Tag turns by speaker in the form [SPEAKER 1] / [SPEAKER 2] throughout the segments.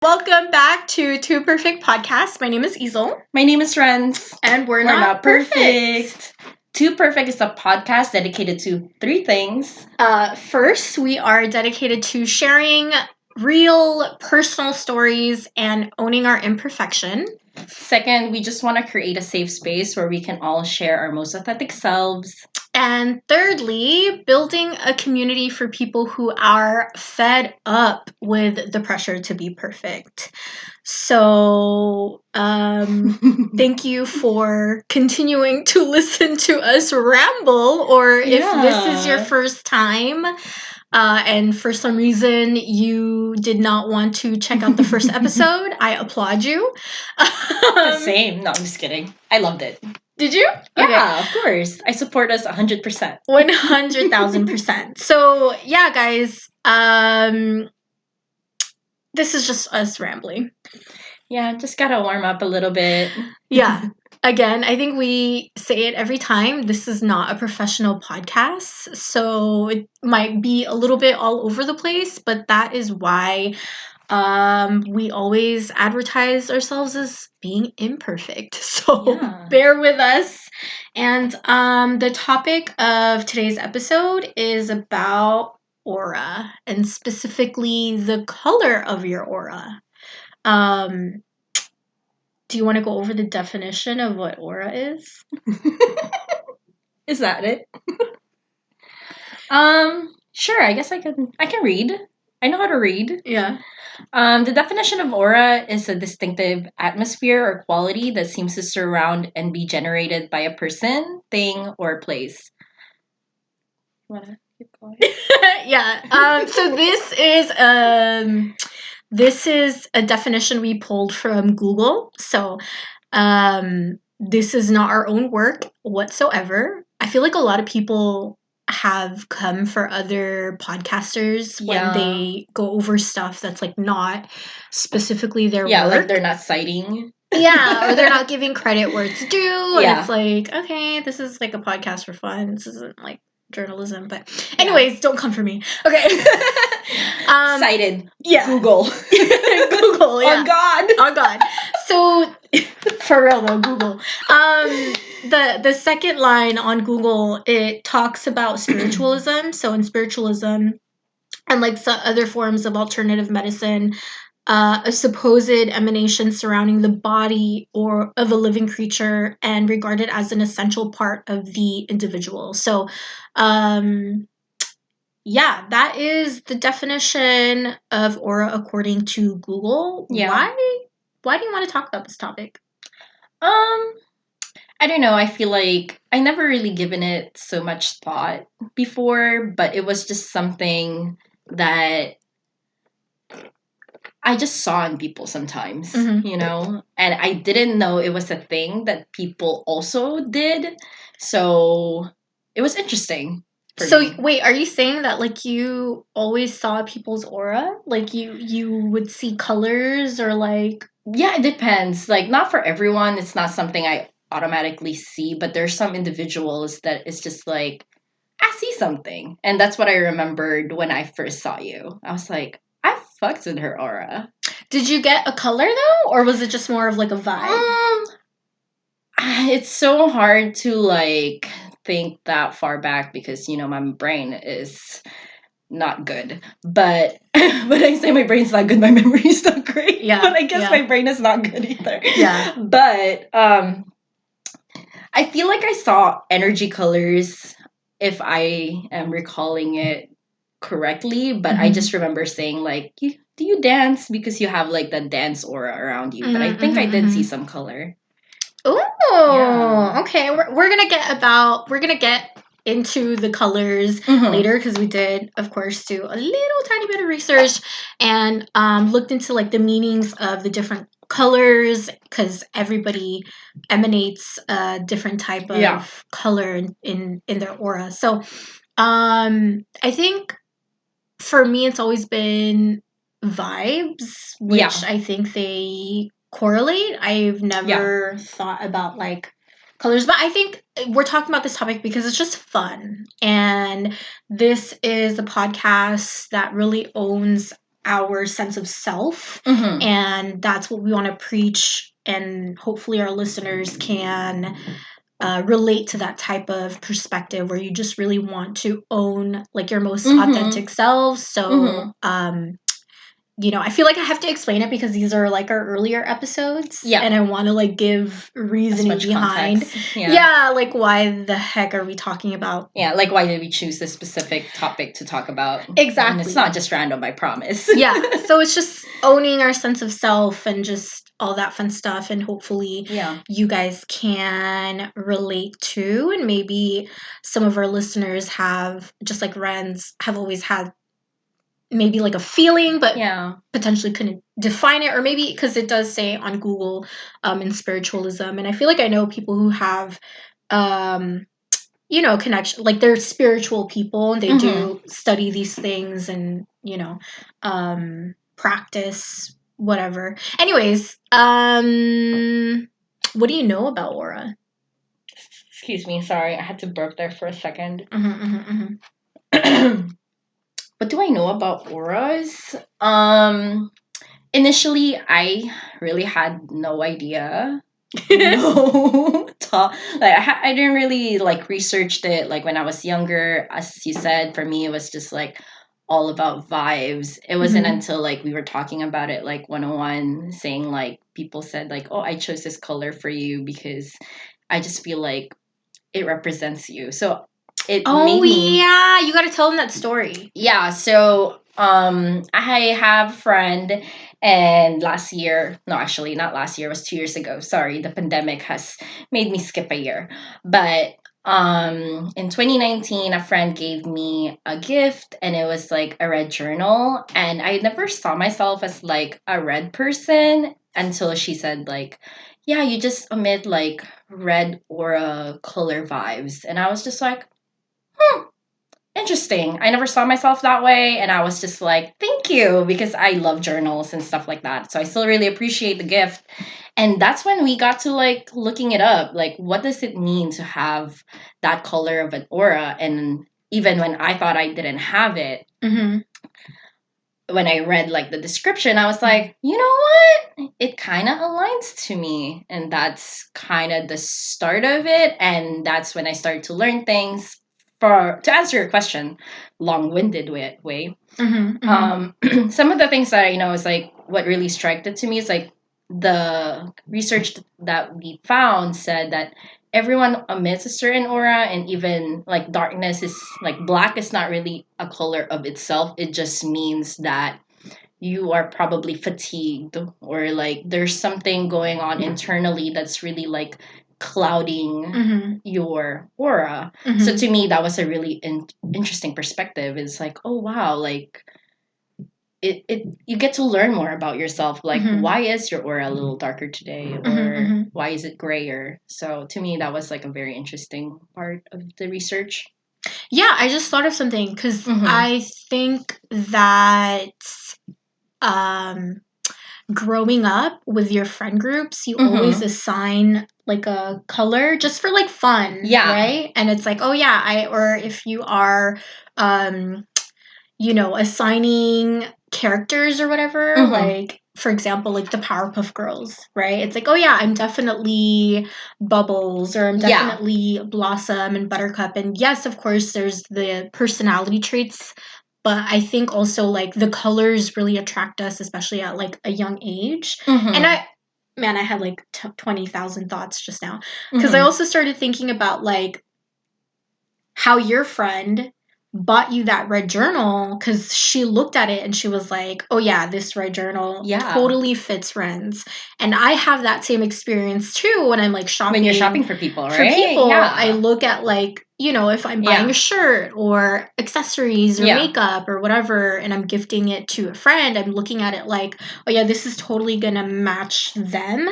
[SPEAKER 1] Welcome back to Two Perfect Podcasts. My name is Yzel.
[SPEAKER 2] My name is Renz.
[SPEAKER 1] And we're not perfect.
[SPEAKER 2] Two Perfect is a podcast dedicated to three things.
[SPEAKER 1] First, we are dedicated to sharing real personal stories and owning our imperfection.
[SPEAKER 2] Second, we just want to create a safe space where we can all share our most authentic selves.
[SPEAKER 1] And thirdly, building a community for people who are fed up with the pressure to be perfect. So, thank you for continuing to listen to us ramble, or if this is your first time, and for some reason you did not want to check out the first episode, I applaud you.
[SPEAKER 2] Same. No, I'm just kidding. I loved it.
[SPEAKER 1] Did you?
[SPEAKER 2] Yeah, of course. I support us 100%.
[SPEAKER 1] 100,000%. So, yeah, guys, this is just us rambling.
[SPEAKER 2] Yeah, just gotta warm up a little bit.
[SPEAKER 1] Yeah. Again, I think we say it every time. This is not a professional podcast, so it might be a little bit all over the place, but that is why we always advertise ourselves as being imperfect. So bear with us. And the topic of today's episode is about aura, and specifically the color of your aura. Do you want to go over the definition of what aura is?
[SPEAKER 2] Is that it? Sure. I guess I can read. I know how to read.
[SPEAKER 1] Yeah.
[SPEAKER 2] The definition of aura is a distinctive atmosphere or quality that seems to surround and be generated by a person, thing, or place. Wanna keep going?
[SPEAKER 1] Yeah. So this is a definition we pulled from Google. So this is not our own work whatsoever. I feel like a lot of people have come for other podcasters when they go over stuff that's like not specifically their work.
[SPEAKER 2] Yeah, like they're not citing.
[SPEAKER 1] Yeah, or they're not giving credit where it's due. And it's like, okay, this is like a podcast for fun. This isn't like journalism. But anyways, don't come for me. Okay.
[SPEAKER 2] Cited.
[SPEAKER 1] Yeah.
[SPEAKER 2] Google.
[SPEAKER 1] Google, yeah.
[SPEAKER 2] On God.
[SPEAKER 1] On God. So, for real though, Google. The second line on Google, it talks about spiritualism. So in spiritualism and like some other forms of alternative medicine, a supposed emanation surrounding the body or of a living creature and regarded as an essential part of the individual. So, yeah, that is the definition of aura according to Google.
[SPEAKER 2] Yeah.
[SPEAKER 1] Why do you want to talk about this topic?
[SPEAKER 2] I don't know. I feel like I never really given it so much thought before, but it was just something that I just saw in people sometimes, you know? And I didn't know it was a thing that people also did. So it was interesting.
[SPEAKER 1] So wait, are you saying that like you always saw people's aura? Like you would see colors or like...
[SPEAKER 2] Yeah, it depends. Like not for everyone. It's not something I automatically see, but there's some individuals that it's just like, I see something. And that's what I remembered when I first saw you. I was like, I fucked with her aura.
[SPEAKER 1] Did you get a color though? Or was it just more of like a vibe?
[SPEAKER 2] It's so hard to like think that far back because, you know, my brain is not good. But when I say my brain's not good, my memory is not great.
[SPEAKER 1] Yeah.
[SPEAKER 2] But I guess my brain is not good either.
[SPEAKER 1] Yeah.
[SPEAKER 2] But I feel like I saw energy colors if I am recalling it correctly, but I just remember saying like, do you dance? Because you have like the dance aura around you. But I think I did see some color.
[SPEAKER 1] Oh, yeah. Okay. We're gonna get into the colors later because we did, of course, do a little tiny bit of research and looked into like the meanings of the different colors because everybody emanates a different type of color in their aura. So I think for me it's always been vibes, which I think they correlate. I've never thought about like colors, but I think we're talking about this topic because it's just fun, and this is a podcast that really owns our sense of self. And that's what we want to preach. And hopefully our listeners can relate to that type of perspective where you just really want to own like your most authentic selves. So, I feel like I have to explain it because these are like our earlier episodes. Yeah. And I want to like give reasoning behind. Yeah, like why the heck are we talking about?
[SPEAKER 2] Yeah, like why did we choose this specific topic to talk about?
[SPEAKER 1] Exactly.
[SPEAKER 2] And it's not just random, I promise.
[SPEAKER 1] Yeah, so it's just owning our sense of self and just all that fun stuff. And hopefully you guys can relate to. And maybe some of our listeners have, just like Renz, have always had maybe like a feeling, but potentially couldn't define it, or maybe because it does say on Google in spiritualism, and I feel like I know people who have connection, like they're spiritual people and they do study these things and practice whatever. Anyways, what do you know about aura?
[SPEAKER 2] Excuse me, sorry, I had to burp there for a second. What do I know about auras? Initially, I really had no idea. I didn't really like researched it like when I was younger. As you said, for me, it was just like all about vibes. It wasn't until like we were talking about it like 101, saying like people said like, oh, I chose this color for you because I just feel like it represents you. So it made me,
[SPEAKER 1] you got to tell them that story.
[SPEAKER 2] Yeah, so I have a friend, and last year, no, actually not last year, it was 2 years ago. Sorry, the pandemic has made me skip a year. But in 2019, a friend gave me a gift, and it was like a red journal, and I never saw myself as like a red person until she said like, yeah, you just emit like red aura color vibes. And I was just like, interesting. I never saw myself that way. And I was just like, thank you, because I love journals and stuff like that. So I still really appreciate the gift. And that's when we got to like looking it up. Like, what does it mean to have that color of an aura? And even when I thought I didn't have it, when I read like the description, I was like, you know what? It kind of aligns to me. And that's kind of the start of it. And that's when I started to learn things. To answer your question, long-winded way. Some of the things that I know is like what really struck it to me is like the research that we found said that everyone emits a certain aura, and even like darkness is like black is not really a color of itself. It just means that you are probably fatigued, or like there's something going on internally that's really like clouding your aura. So to me, that was a really interesting perspective. It's like, oh wow, like it you get to learn more about yourself. Like, why is your aura a little darker today, or why is it grayer? So to me, that was like a very interesting part of the research.
[SPEAKER 1] Yeah, I just thought of something because I think that growing up with your friend groups, you always assign like a color just for like fun, right? And it's like, oh yeah, or if you are assigning characters or whatever, like for example, like the Powerpuff Girls, right? It's like, oh yeah, I'm definitely Bubbles, or I'm definitely Blossom and Buttercup. And yes, of course, there's the personality traits, but I think also like the colors really attract us, especially at like a young age. And I had like 20,000 thoughts just now, because I also started thinking about like how your friend bought you that red journal because she looked at it and she was like, oh yeah, this red journal totally fits Renz. And I have that same experience too when I'm like shopping.
[SPEAKER 2] When you're shopping for people, right?
[SPEAKER 1] For people, I look at like, if I'm buying a shirt or accessories or makeup or whatever, and I'm gifting it to a friend, I'm looking at it like, oh yeah, this is totally gonna match them.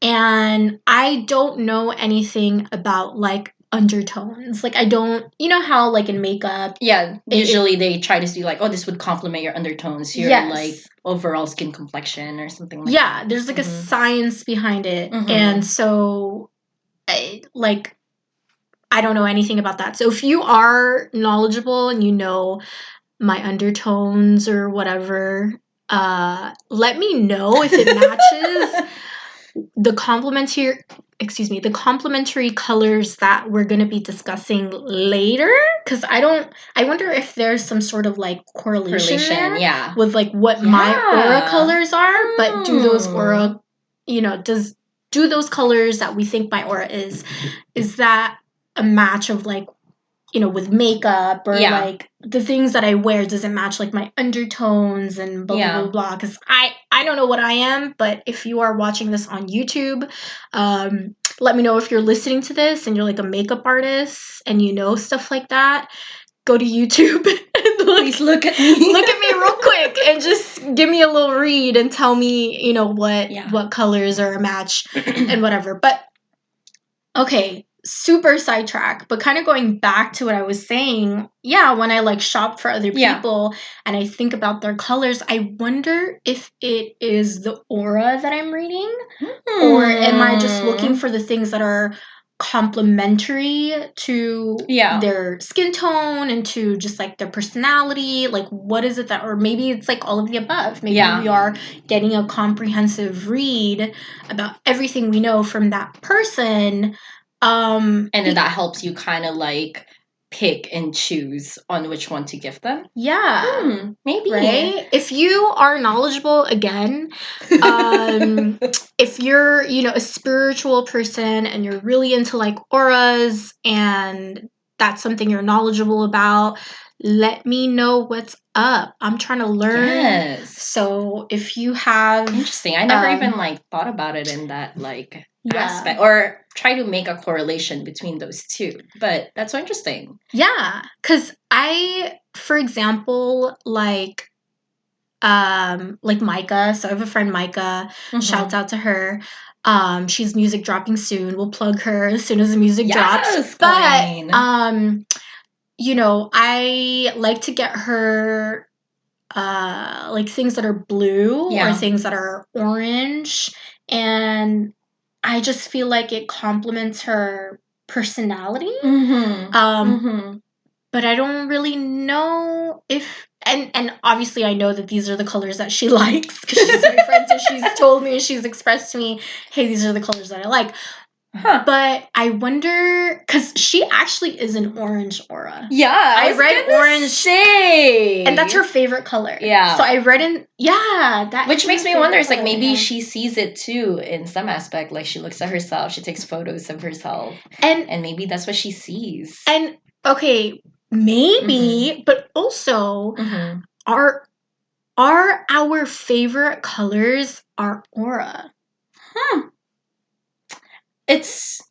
[SPEAKER 1] And I don't know anything about like undertones. Like I don't, how like in makeup,
[SPEAKER 2] usually they try to see like, oh, this would complement your undertones, your like overall skin complexion or something like that.
[SPEAKER 1] There's like a science behind it. And so I don't know anything about that. So if you are knowledgeable and my undertones or whatever. Let me know if it matches the complementary colors that we're going to be discussing later, because I wonder if there's some sort of like correlation there,
[SPEAKER 2] yeah,
[SPEAKER 1] with like what my aura colors are. But do those aura, do those colors that we think my aura is that a match of like, with makeup, or like the things that I wear, does it match like my undertones and blah blah blah blah? Because I don't know what I am, but if you are watching this on YouTube, let me know if you're listening to this and you're like a makeup artist and you know stuff like that. Go to YouTube and
[SPEAKER 2] please look at me.
[SPEAKER 1] Look at me real quick and just give me a little read and tell me, what colors are a match and whatever. But okay, super sidetrack, but kind of going back to what I was saying, when I like shop for other people and I think about their colors, I wonder if it is the aura that I'm reading, or am I just looking for the things that are complementary to their skin tone and to just like their personality. Like, what is it that, or maybe it's like all of the above. Maybe we are getting a comprehensive read about everything we know from that person.
[SPEAKER 2] And then that helps you kind of like pick and choose on which one to give them.
[SPEAKER 1] Yeah.
[SPEAKER 2] Maybe.
[SPEAKER 1] Right? If you are knowledgeable, again, if you're, a spiritual person and you're really into like auras and that's something you're knowledgeable about, let me know what's up. I'm trying to learn.
[SPEAKER 2] Yes.
[SPEAKER 1] So if you have...
[SPEAKER 2] Interesting. I never even like thought about it in that like aspect, or try to make a correlation between those two. But that's so interesting.
[SPEAKER 1] Yeah. Because for example, like Micah. So I have a friend, Micah. Shouts out to her. She's music dropping soon. We'll plug her as soon as the music drops. But I like to get her like things that are blue or things that are orange, and I just feel like it complements her personality. But I don't really know if... And obviously I know that these are the colors that she likes because she's my friend, so she's told me and she's expressed to me, hey, these are the colors that I like. But I wonder, because she actually is an orange aura.
[SPEAKER 2] Yeah,
[SPEAKER 1] I read orange, and that's her favorite color. Yeah. So I read in... Yeah, that...
[SPEAKER 2] Which makes me wonder, it's like maybe she sees it too in some aspect. Like she looks at herself, she takes photos of herself, and maybe that's what she sees.
[SPEAKER 1] And okay, maybe, but also are our favorite colors our aura?
[SPEAKER 2] It's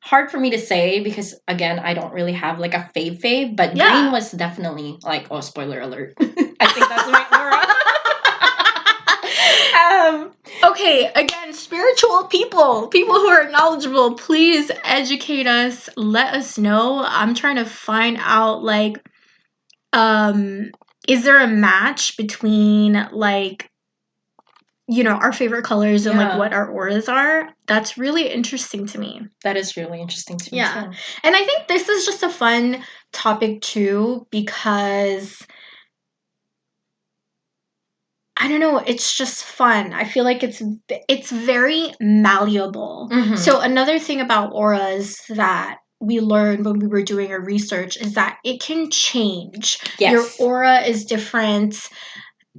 [SPEAKER 2] hard for me to say because, again, I don't really have like a fave, but green was definitely like, oh, spoiler alert. I think that's my aura.
[SPEAKER 1] Okay, again, spiritual people who are knowledgeable, please educate us. Let us know. I'm trying to find out, like, is there a match between like, our favorite colors and like what our auras are? That's really interesting to me.
[SPEAKER 2] That is really interesting to me too.
[SPEAKER 1] And I think this is just a fun topic too, because I don't know, it's just fun. I feel like it's very malleable. So another thing about auras that we learned when we were doing our research is that it can change. Your aura is different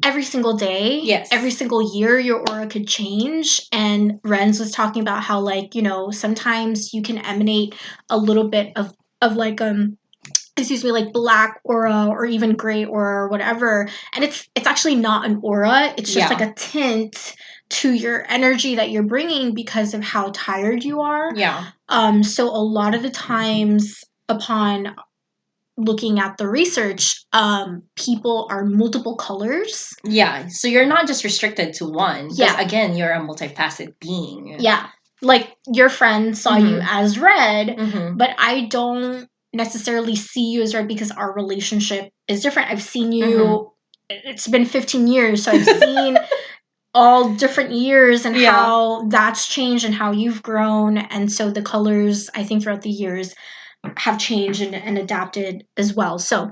[SPEAKER 1] every single day. Every single year, your aura could change. And Renz was talking about how, like, sometimes you can emanate a little bit of like like black aura or even gray aura or whatever, and it's actually not an aura. It's just like a tint to your energy that you're bringing because of how tired you are. So a lot of the times, upon looking at the research, people are multiple colors.
[SPEAKER 2] So you're not just restricted to one. Again, you're a multifaceted being.
[SPEAKER 1] Like your friend saw you as red, but I don't necessarily see you as red because our relationship is different. I've seen you, it's been 15 years, so I've seen all different years and how that's changed and how you've grown. And so the colors, I think, throughout the years have changed and adapted as well. So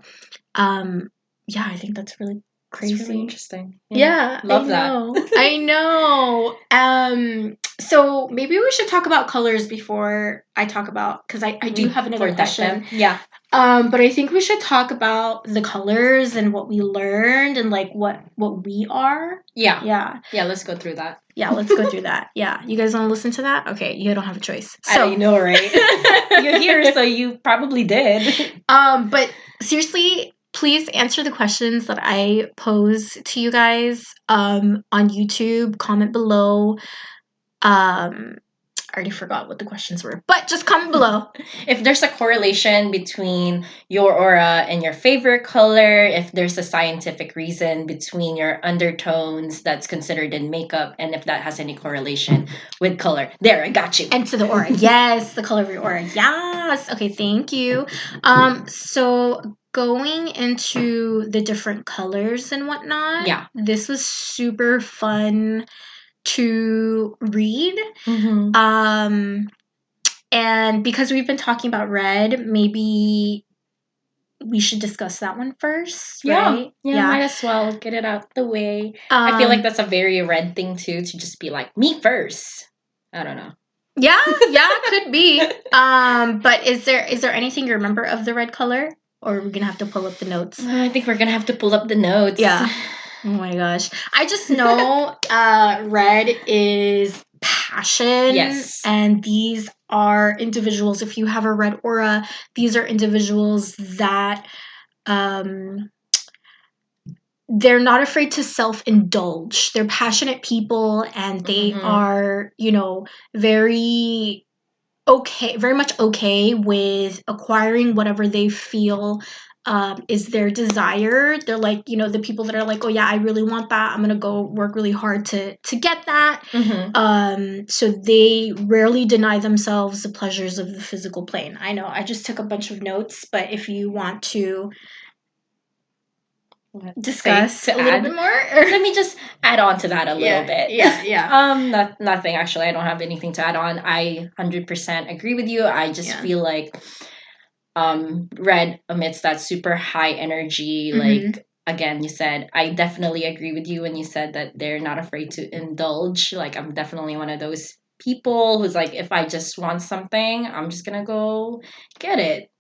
[SPEAKER 1] yeah, I think that's really crazy.
[SPEAKER 2] That's really interesting.
[SPEAKER 1] Yeah,
[SPEAKER 2] love
[SPEAKER 1] that. I know. So maybe we should talk about colors before I talk about, because I do have another question.
[SPEAKER 2] Yeah.
[SPEAKER 1] But I think we should talk about the colors and what we learned and like what we are.
[SPEAKER 2] Yeah. Let's go through that.
[SPEAKER 1] Yeah, let's go through that. Yeah, you guys want to listen to that? Okay, you don't have a choice.
[SPEAKER 2] So you know, right? You're here, so you probably did.
[SPEAKER 1] But seriously, please answer the questions that I pose to you guys on YouTube. Comment below. I already forgot what the questions were, but just comment below.
[SPEAKER 2] If there's a correlation between your aura and your favorite color, if there's a scientific reason between your undertones that's considered in makeup, and if that has any correlation with color. There, I got you.
[SPEAKER 1] And to the aura. Yes, the color of your aura. Yes. Okay, thank you. So going into the different colors and whatnot.
[SPEAKER 2] Yeah.
[SPEAKER 1] This was super fun to read. And because we've been talking about red, maybe we should discuss that one first, right?
[SPEAKER 2] Yeah, might as well get it out the way. I feel like that's a very red thing too, to just be like, me first. I don't know.
[SPEAKER 1] Yeah, could be. But is there anything you remember of the red color? Or are we gonna have to pull up the notes?
[SPEAKER 2] I think we're gonna have to pull up the notes.
[SPEAKER 1] Yeah. Oh my gosh. I just know red is passion.
[SPEAKER 2] Yes.
[SPEAKER 1] And these are individuals, if you have a red aura, these are individuals that they're not afraid to self-indulge. They're passionate people, and they are, very much okay with acquiring whatever they feel is their desire. They're like, the people that are like, oh yeah, I really want that. I'm gonna go work really hard to get that. So they rarely deny themselves the pleasures of the physical plane. I know I just took a bunch of notes, but if you want to discuss a little bit more,
[SPEAKER 2] let me just add on to that a little bit. Nothing actually. I don't have anything to add on. I 100% agree with you. I just feel like red emits that super high energy. Like, again, you said, I definitely agree with you when you said that they're not afraid to indulge. Like, I'm definitely one of those people who's like, if I just want something, I'm just gonna go get it.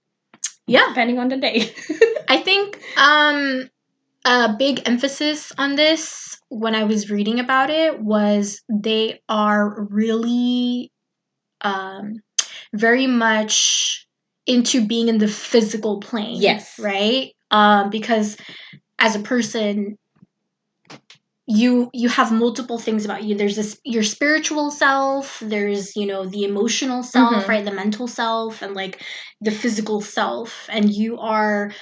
[SPEAKER 1] Yeah,
[SPEAKER 2] depending on the day.
[SPEAKER 1] I think a big emphasis on this when I was reading about it was they are really very much into being in the physical plane.
[SPEAKER 2] Yes.
[SPEAKER 1] Right? Because as a person, you have multiple things about you. There's your spiritual self, there's, the emotional self, right? The mental self, and like the physical self. And you are,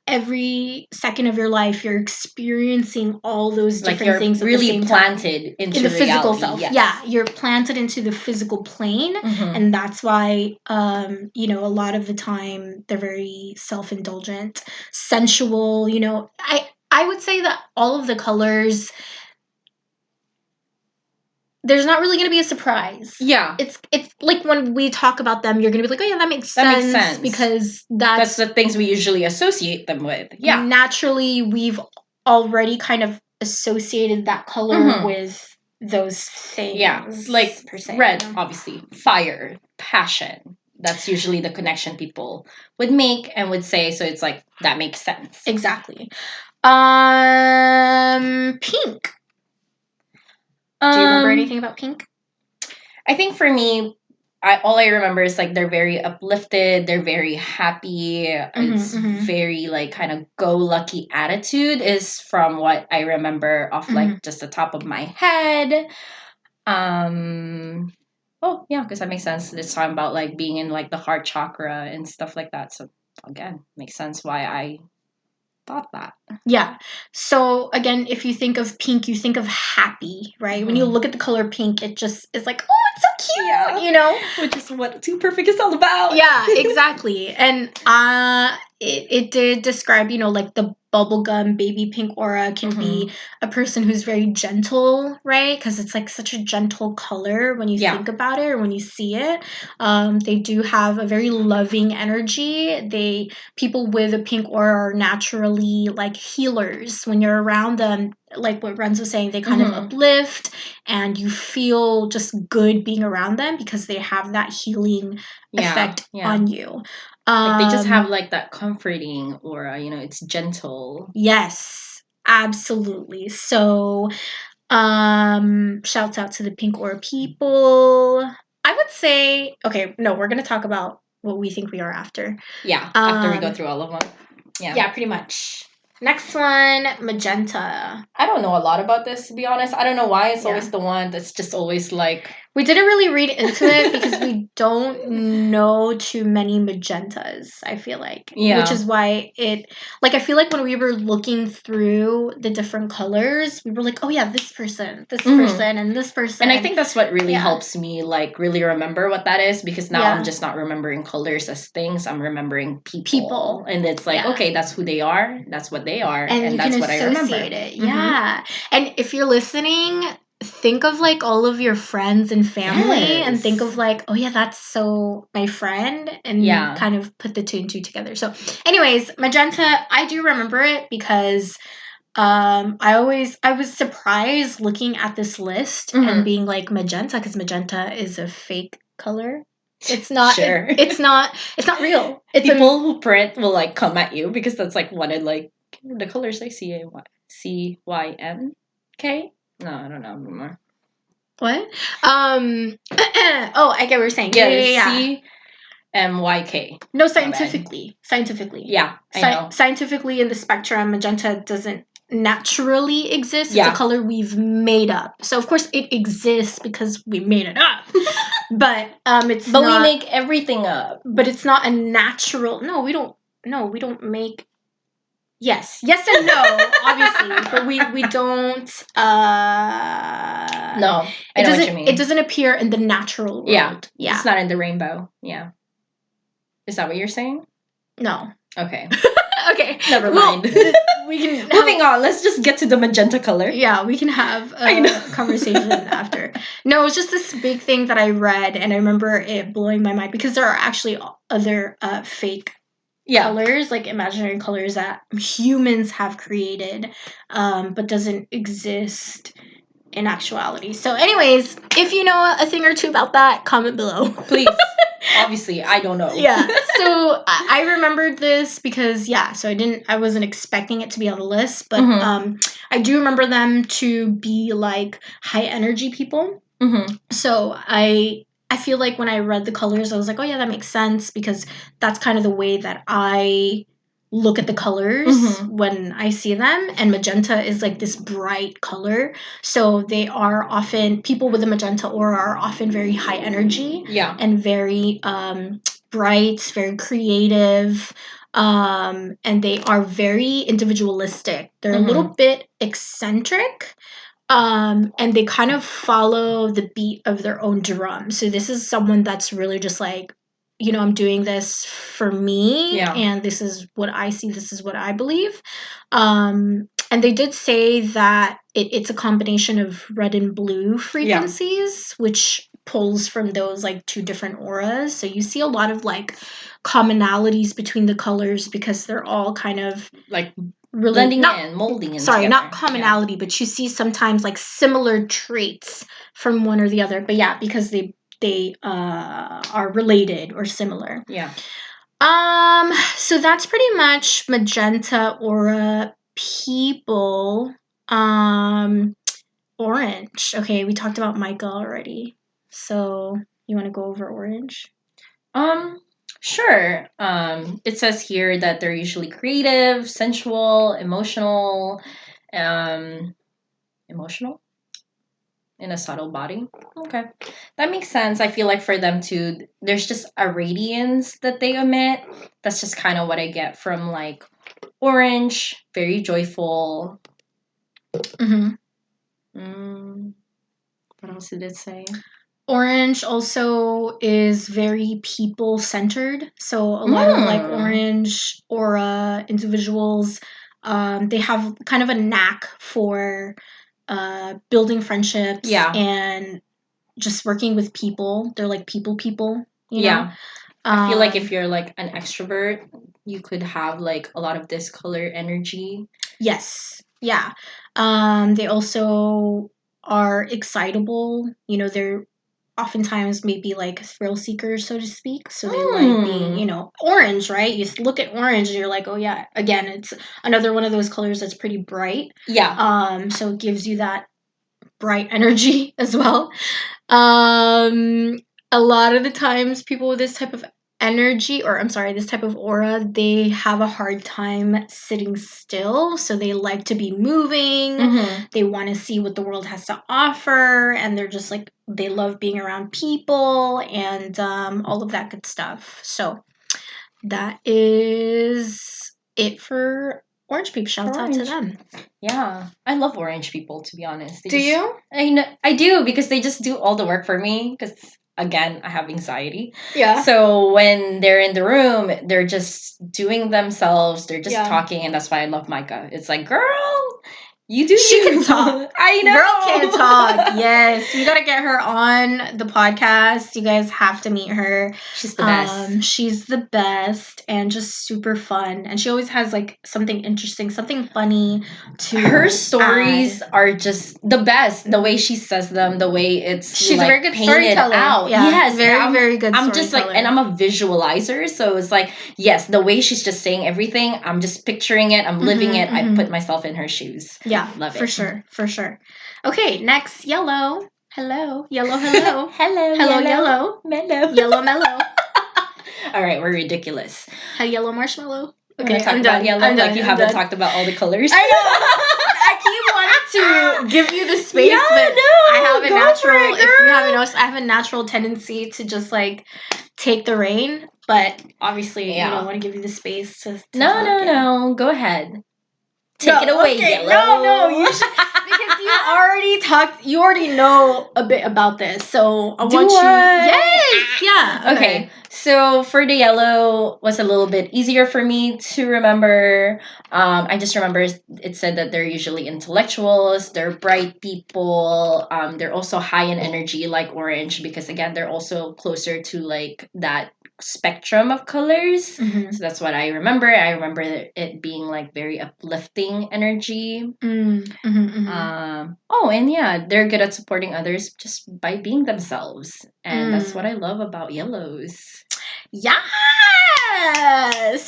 [SPEAKER 1] every second of your life, you're experiencing all those different things
[SPEAKER 2] really
[SPEAKER 1] at the same
[SPEAKER 2] planted
[SPEAKER 1] time.
[SPEAKER 2] into
[SPEAKER 1] in the
[SPEAKER 2] reality,
[SPEAKER 1] physical self.
[SPEAKER 2] yes.
[SPEAKER 1] Yeah, you're planted into the physical plane, and that's why a lot of the time they're very self-indulgent, sensual. I would say that all of the colors, there's not really going to be a surprise.
[SPEAKER 2] Yeah.
[SPEAKER 1] It's like when we talk about them, you're going to be like, oh yeah, that makes sense. Because that's
[SPEAKER 2] the things we usually associate them with. Yeah.
[SPEAKER 1] Naturally, we've already kind of associated that color with those things.
[SPEAKER 2] Yeah. Like per se, red, obviously, fire, passion. That's usually the connection people would make and would say. So it's like, that makes sense.
[SPEAKER 1] Exactly. Pink. Do you remember anything about pink?
[SPEAKER 2] I think for me, all I remember is like they're very uplifted, they're very happy. It's very like kind of go lucky attitude is from what I remember off like just the top of my head. Oh yeah, because that makes sense. It's talking about like being in like the heart chakra and stuff like that. So again, makes sense why I thought that. Yeah.
[SPEAKER 1] So again, if you think of pink, you think of happy, right? When you look at the color pink, it just is like, oh, it's so cute,
[SPEAKER 2] Which is what Too Perfect is all about.
[SPEAKER 1] Yeah, exactly. And it did describe, like the bubblegum baby pink aura can be a person who's very gentle, right? Because it's like such a gentle color when you think about it or when you see it. They do have a very loving energy. People with a pink aura are naturally like healers. When you're around them, like what Renz was saying, they kind of uplift and you feel just good being around them because they have that healing effect on you.
[SPEAKER 2] Like they just have like that comforting aura, it's gentle.
[SPEAKER 1] Yes, absolutely. So, shouts out to the pink aura people. I would say, okay, no, we're going to talk about what we think we are after.
[SPEAKER 2] Yeah, after we go through all of them.
[SPEAKER 1] Yeah, pretty much. Next one, magenta.
[SPEAKER 2] I don't know a lot about this, to be honest. I don't know why it's always the one that's just always like...
[SPEAKER 1] We didn't really read into it because we don't know too many magentas, I feel like. Yeah. Which is why I feel like when we were looking through the different colors, we were like, oh yeah, this person, and this person.
[SPEAKER 2] And I think that's what really helps me, like, really remember what that is, because now I'm just not remembering colors as things. I'm remembering people. And it's like, okay, that's who they are. That's what they are. And that's what I remember.
[SPEAKER 1] It. Yeah. And if you're listening... think of like all of your friends and family and think of like, oh yeah, that's so my friend, and kind of put the two and two together. So anyways, magenta, I do remember it because I was surprised looking at this list and being like magenta, because magenta is a fake color. It's not it's not real. It's
[SPEAKER 2] people who print will like come at you because that's like one of like the colors like CYMK. No, I don't know anymore.
[SPEAKER 1] What? Oh, I get what you're saying. Yeah.
[SPEAKER 2] CMYK.
[SPEAKER 1] No, scientifically.
[SPEAKER 2] Yeah, I know.
[SPEAKER 1] Scientifically, in the spectrum, magenta doesn't naturally exist. It's a color we've made up. So, of course, it exists because we made it up. But it's not...
[SPEAKER 2] But we make everything up.
[SPEAKER 1] But it's not a natural... No, we don't make... Yes and no, obviously, but we don't.
[SPEAKER 2] No, I know what you mean.
[SPEAKER 1] It doesn't appear in the natural world.
[SPEAKER 2] Yeah, it's not in the rainbow. Yeah, is that what you're saying?
[SPEAKER 1] No.
[SPEAKER 2] Okay.
[SPEAKER 1] Okay.
[SPEAKER 2] Never mind. We can moving on. Let's just get to the magenta color.
[SPEAKER 1] Yeah, we can have a conversation after. No, it's just this big thing that I read, and I remember it blowing my mind because there are actually other fake colors, like imaginary colors that humans have created, but doesn't exist in actuality. So anyways, if you know a thing or two about that, comment below.
[SPEAKER 2] Please. Obviously, I don't know.
[SPEAKER 1] Yeah. So I remembered this because, so I wasn't expecting it to be on the list, but I do remember them to be like high energy people. So I feel like when I read the colors, I was like, oh yeah, that makes sense, because that's kind of the way that I look at the colors when I see them. And magenta is like this bright color. So they are often, people with a magenta aura are often very high energy.
[SPEAKER 2] Yeah.
[SPEAKER 1] And very bright, very creative. And they are very individualistic. They're a little bit eccentric. And they kind of follow the beat of their own drum. So this is someone that's really just like, I'm doing this for me, and this is what I see, this is what I believe. And they did say that it's a combination of red and blue frequencies, which pulls from those like two different auras. So you see a lot of like commonalities between the colors because they're all kind of
[SPEAKER 2] like really blending in, molding in.
[SPEAKER 1] Sorry, not commonality, but you see sometimes like similar traits from one or the other. But because they are related or similar.
[SPEAKER 2] Yeah.
[SPEAKER 1] So that's pretty much magenta aura people. Orange. Okay, we talked about Michael already. So you want to go over orange?
[SPEAKER 2] Sure. It says here that they're usually creative, sensual, emotional, in a subtle body. Okay. That makes sense. I feel like for them to, there's just a radiance that they emit. That's just kind of what I get from like orange, very joyful. What else did it say?
[SPEAKER 1] Orange also is very people-centered. So a lot of like orange aura individuals, they have kind of a knack for building friendships and just working with people. They're like people, you know?
[SPEAKER 2] I feel like if you're like an extrovert, you could have like a lot of this color energy.
[SPEAKER 1] Yes. Yeah. They also are excitable. You know, they're oftentimes maybe like thrill seekers, so to speak. So they like being, you know, orange, right? You look at orange and you're like, oh yeah, again, it's another one of those colors that's pretty bright.
[SPEAKER 2] Yeah.
[SPEAKER 1] So it gives you that bright energy as well. A lot of the times people with this type of energy, or I'm sorry, this type of aura, they have a hard time sitting still. So they like to be moving. They want to see what the world has to offer. And they're just like, they love being around people and all of that good stuff. So that is it for orange people. Shouts out to them.
[SPEAKER 2] Yeah, I love orange people, to be honest.
[SPEAKER 1] Do you?
[SPEAKER 2] I do, because they just do all the work for me, because again, I have anxiety.
[SPEAKER 1] Yeah.
[SPEAKER 2] So when they're in the room, they're just doing themselves, they're just talking, and that's why I love Micah. It's like, girl, you do.
[SPEAKER 1] She can talk.
[SPEAKER 2] I know.
[SPEAKER 1] Girl can talk. Yes. We got to get her on the podcast. You guys have to meet her.
[SPEAKER 2] She's the best.
[SPEAKER 1] She's the best and just super fun. And she always has like something interesting, something funny to
[SPEAKER 2] her stories
[SPEAKER 1] add.
[SPEAKER 2] are just the best. The way she says them, the way she's
[SPEAKER 1] like, a very good storyteller.
[SPEAKER 2] Out.
[SPEAKER 1] Yeah,
[SPEAKER 2] yes,
[SPEAKER 1] very good.
[SPEAKER 2] I'm just like, and I'm a visualizer, so it's like, yes, the way she's just saying everything, I'm just picturing it, I'm living it. I put myself in her shoes.
[SPEAKER 1] Yeah, love it for sure. Okay, next, yellow. Hello, yellow. Hello, yellow.
[SPEAKER 2] Mellow.
[SPEAKER 1] Yellow mellow.
[SPEAKER 2] All right, we're ridiculous.
[SPEAKER 1] A yellow marshmallow.
[SPEAKER 2] Okay, I'm done. Yellow, I'm like done, you haven't talked about all the colors.
[SPEAKER 1] I know. I keep wanting to give you the space, but I have a natural. If you haven't noticed, I have a natural tendency to just like take the reign. But obviously, you don't want to give you the space to
[SPEAKER 2] no. Go ahead. Take it away, yellow.
[SPEAKER 1] No, you should, because you already know a bit about this, so I want you. Yes, yeah.
[SPEAKER 2] Okay. So for the yellow was a little bit easier for me to remember. I just remember it said that they're usually intellectuals, they're bright people, they're also high in energy like orange, because again, they're also closer to like that spectrum of colors. So that's what I remember. I remember it being like very uplifting energy. Oh, and yeah, they're good at supporting others just by being themselves, and that's what I love about yellows.
[SPEAKER 1] Yes!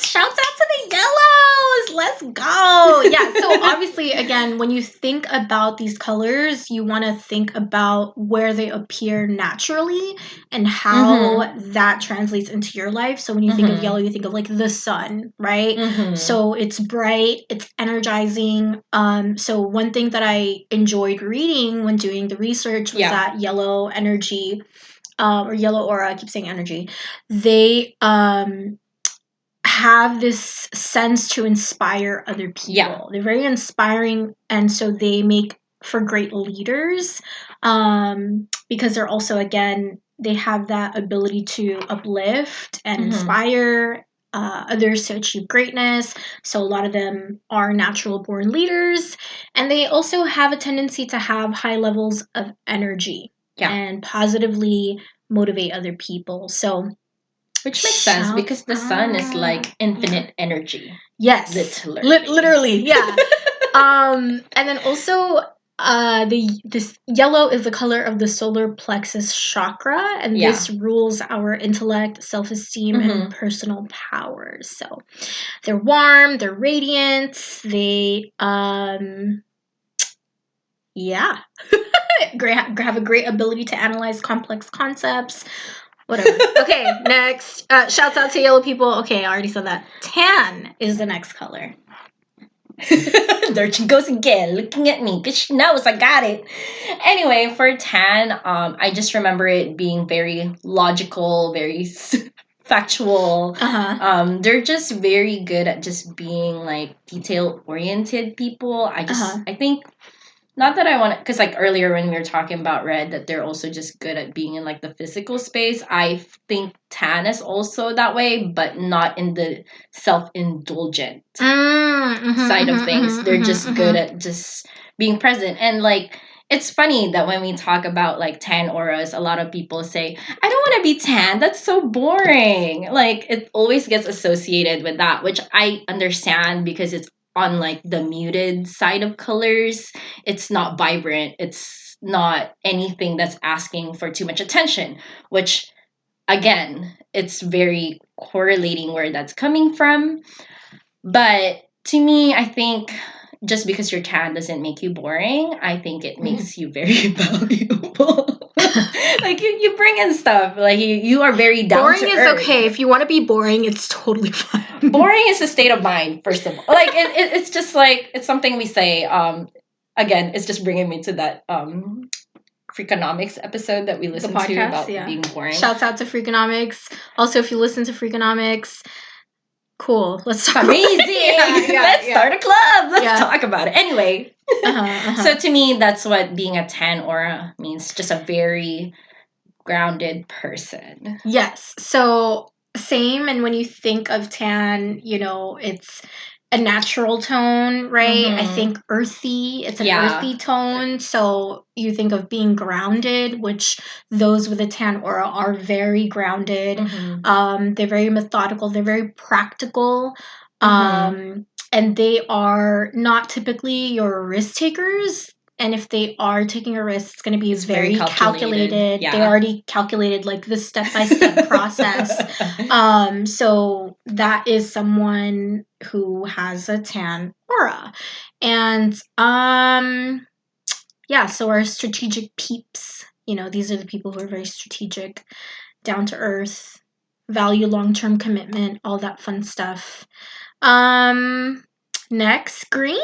[SPEAKER 1] Shouts out to the yellows! Let's go! Yeah, so obviously, again, when you think about these colors, you want to think about where they appear naturally and how that translates into your life. So when you think of yellow, you think of like the sun, right? So it's bright, it's energizing. So one thing that I enjoyed reading when doing the research was that yellow energy, or yellow aura, I keep saying energy, they have this sense to inspire other people. Yeah. They're very inspiring, and so they make for great leaders, because they're also, again, they have that ability to uplift and inspire others to achieve greatness. So a lot of them are natural born leaders, and they also have a tendency to have high levels of energy and positively motivate other people. So,
[SPEAKER 2] which makes sense, because the sun is like infinite energy.
[SPEAKER 1] Yes, literally, yeah. And then also, this yellow is the color of the solar plexus chakra, and this rules our intellect, self-esteem, and personal powers. So they're warm, they're radiant, they have a great ability to analyze complex concepts. Whatever. Okay, next. Shouts out to yellow people. Okay, I already said that. Tan is the next color.
[SPEAKER 2] There she goes again, looking at me, because she knows I got it. Anyway, for tan, I just remember it being very logical, very factual. They're just very good at just being like detail-oriented people. I think not that I want to, because like earlier when we were talking about red, that they're also just good at being in like the physical space. I think tan is also that way, but not in the self-indulgent side of things. They're just good at just being present. And like, it's funny that when we talk about like tan auras, a lot of people say, I don't want to be tan. That's so boring. Like, it always gets associated with that, which I understand because it's on like the muted side of colors. It's not vibrant. It's not anything that's asking for too much attention, which again, it's very correlating where that's coming from. But to me, I think just because you're tan doesn't make you boring. I think it makes you very valuable. Like you bring in stuff. Like you are very down
[SPEAKER 1] boring
[SPEAKER 2] to
[SPEAKER 1] is
[SPEAKER 2] earth.
[SPEAKER 1] okay. If you want to be boring, it's totally fine.
[SPEAKER 2] Boring is a state of mind, first of all. Like it's just like it's something we say. Again, it's just bringing me to that Freakonomics episode that we listened to about being boring.
[SPEAKER 1] Shouts out to Freakonomics. Also, if you listen to Freakonomics, cool. Let's talk.
[SPEAKER 2] Amazing. Let's start a club. Let's talk about it. Anyway, so to me, that's what being a tan aura means. Just a very grounded person.
[SPEAKER 1] Yes. So same. And when you think of tan, you know, it's a natural tone, right? I think earthy. It's an earthy tone. So you think of being grounded, which those with a tan aura are very grounded. They're very methodical. They're very practical. And they are not typically your risk takers. And if they are taking a risk, it's going to be very calculated. They already calculated like the step-by-step process. So that is someone who has a tan aura. And so our strategic peeps, you know, these are the people who are very strategic, down to earth, value long-term commitment, all that fun stuff. Next, green.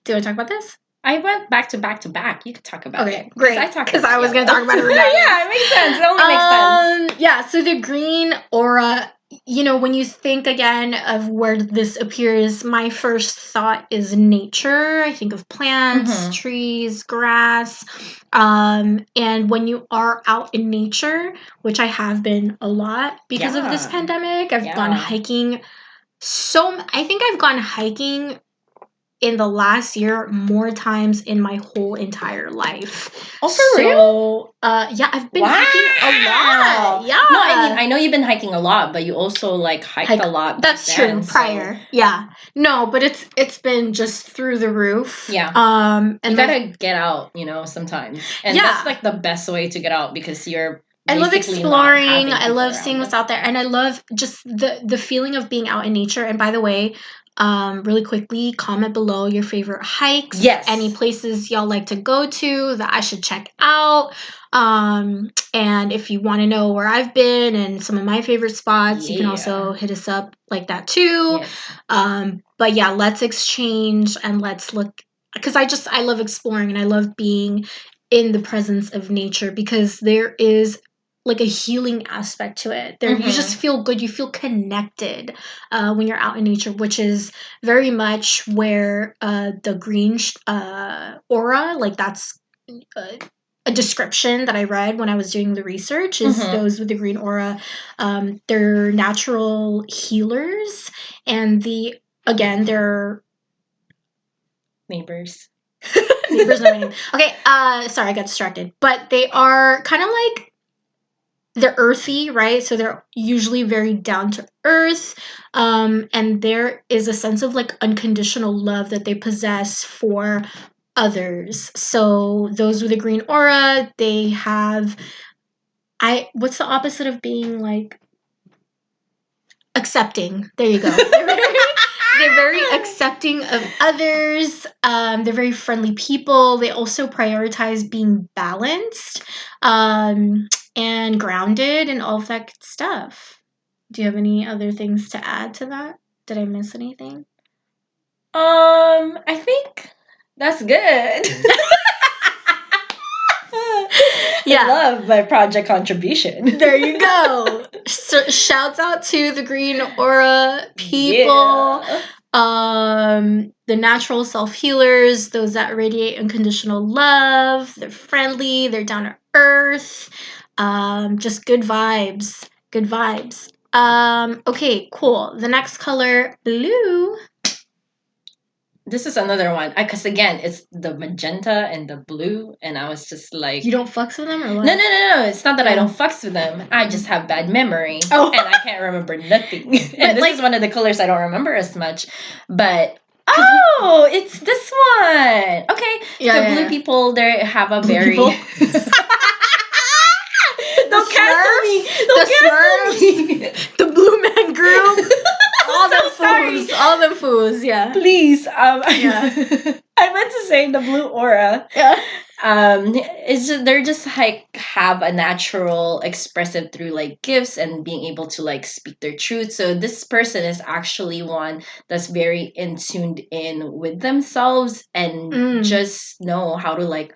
[SPEAKER 1] Do you want to talk about this?
[SPEAKER 2] I went back to back. You could talk about it.
[SPEAKER 1] Okay, great. Because I was going to talk about it.
[SPEAKER 2] Yeah, it makes sense. It only makes sense.
[SPEAKER 1] Yeah, so the green aura, you know, when you think again of where this appears, my first thought is nature. I think of plants, trees, grass. And when you are out in nature, which I have been a lot because of this pandemic, I've gone hiking. I think I've gone hiking in the last year more times in my whole entire life.
[SPEAKER 2] Oh, for real?
[SPEAKER 1] Yeah, I've been hiking a lot. Yeah.
[SPEAKER 2] No, I mean, I know you've been hiking a lot, but you also like hiked a lot.
[SPEAKER 1] That's true. Prior. Yeah. No, but it's been just through the roof.
[SPEAKER 2] Yeah. And you gotta get out, you know, sometimes. And that's like the best way to get out because you're
[SPEAKER 1] I love exploring. I love seeing what's out there. And I love just the feeling of being out in nature. And by the way, really quickly, comment below your favorite hikes.
[SPEAKER 2] Yes.
[SPEAKER 1] Any places y'all like to go to that I should check out. And if you want to know where I've been and some of my favorite spots, you can also hit us up like that too. Yes. But yeah, let's exchange and let's look, because I love exploring and I love being in the presence of nature because there is like a healing aspect to it. There, you just feel good. You feel connected when you're out in nature, which is very much where the green aura, like that's a description that I read when I was doing the research, is those with the green aura. They're natural healers, and they're
[SPEAKER 2] neighbors.
[SPEAKER 1] Neighbors are my name. Okay, sorry, I got distracted. But they are kind of like, they're earthy, right? So they're usually very down to earth. And there is a sense of like unconditional love that they possess for others. So those with a green aura, they have, what's the opposite of being like accepting? There you go. They're very accepting of others. They're very friendly people. They also prioritize being balanced and grounded and all of that good stuff. Do you have any other things to add to that? Did I miss anything?
[SPEAKER 2] I think that's good. Yeah. I love my project contribution.
[SPEAKER 1] There you go. So, shouts out to the green aura people. Yeah. the natural self-healers, those that radiate unconditional love. They're friendly, they're down to earth. Just good vibes. Good vibes. Okay, cool. The next color, blue.
[SPEAKER 2] This is another one. Because again, it's the magenta and the blue. And I was just like...
[SPEAKER 1] You don't fucks with them or what?
[SPEAKER 2] No. It's not that I don't fucks with them. I just have bad memory.
[SPEAKER 1] Oh.
[SPEAKER 2] And I can't remember nothing. And this is one of the colors I don't remember as much. But... Oh, it's this one. Okay.
[SPEAKER 1] Yeah,
[SPEAKER 2] blue people, they have a
[SPEAKER 1] blue
[SPEAKER 2] very...
[SPEAKER 1] people?
[SPEAKER 2] Don't cancel me. Don't cancel me.
[SPEAKER 1] The blue man group. All
[SPEAKER 2] so
[SPEAKER 1] them fools. All them fools, yeah.
[SPEAKER 2] Please.
[SPEAKER 1] Yeah.
[SPEAKER 2] I meant to say the blue aura.
[SPEAKER 1] Yeah.
[SPEAKER 2] It's just, they're just like have a natural expressive through like gifts and being able to like speak their truth. So this person is actually one that's very in tuned in with themselves and just know how to like...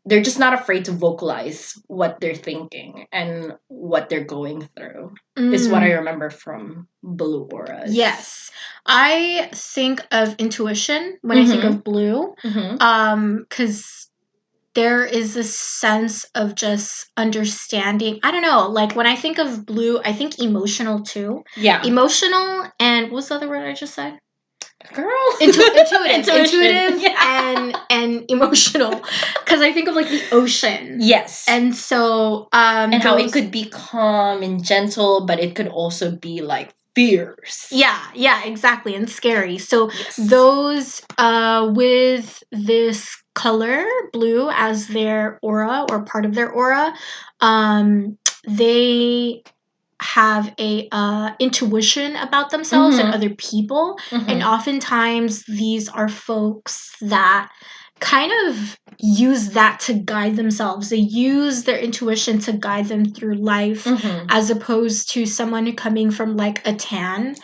[SPEAKER 2] They're just not afraid to vocalize what they're thinking and what they're going through. Is what I remember from blue auras.
[SPEAKER 1] Yes. I think of intuition when I think of blue. Because there is this sense of just understanding. I don't know. Like when I think of blue, I think emotional too.
[SPEAKER 2] Yeah.
[SPEAKER 1] Emotional and what was the other word I just said?
[SPEAKER 2] Girl.
[SPEAKER 1] Intuitive yeah. and emotional. Because I think of like the ocean.
[SPEAKER 2] Yes.
[SPEAKER 1] And so
[SPEAKER 2] and how it could be calm and gentle, but it could also be like fierce.
[SPEAKER 1] Yeah, exactly. And scary. So those with this color, blue, as their aura or part of their aura, they have a intuition about themselves and other people. And oftentimes these are folks that kind of use that to guide themselves. They use their intuition to guide them through life as opposed to someone coming from like a tan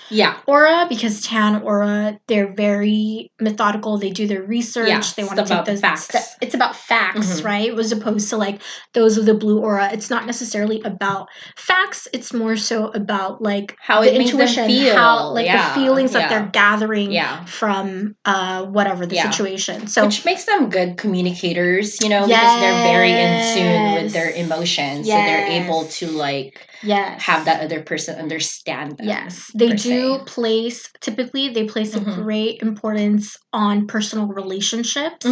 [SPEAKER 1] aura, because tan aura, they're very methodical. They do their research. They want to take those facts. It's about facts, right? As opposed to like those with the blue aura. It's not necessarily about facts. It's more so about like
[SPEAKER 2] how
[SPEAKER 1] the
[SPEAKER 2] it
[SPEAKER 1] intuition,
[SPEAKER 2] makes them feel.
[SPEAKER 1] how like the feelings that they're gathering from whatever the situation. So
[SPEAKER 2] which makes them good communicators, you know, because they're very in tune with their emotions. So they're able to like have that other person understand them.
[SPEAKER 1] Yes. They do place a great importance on personal relationships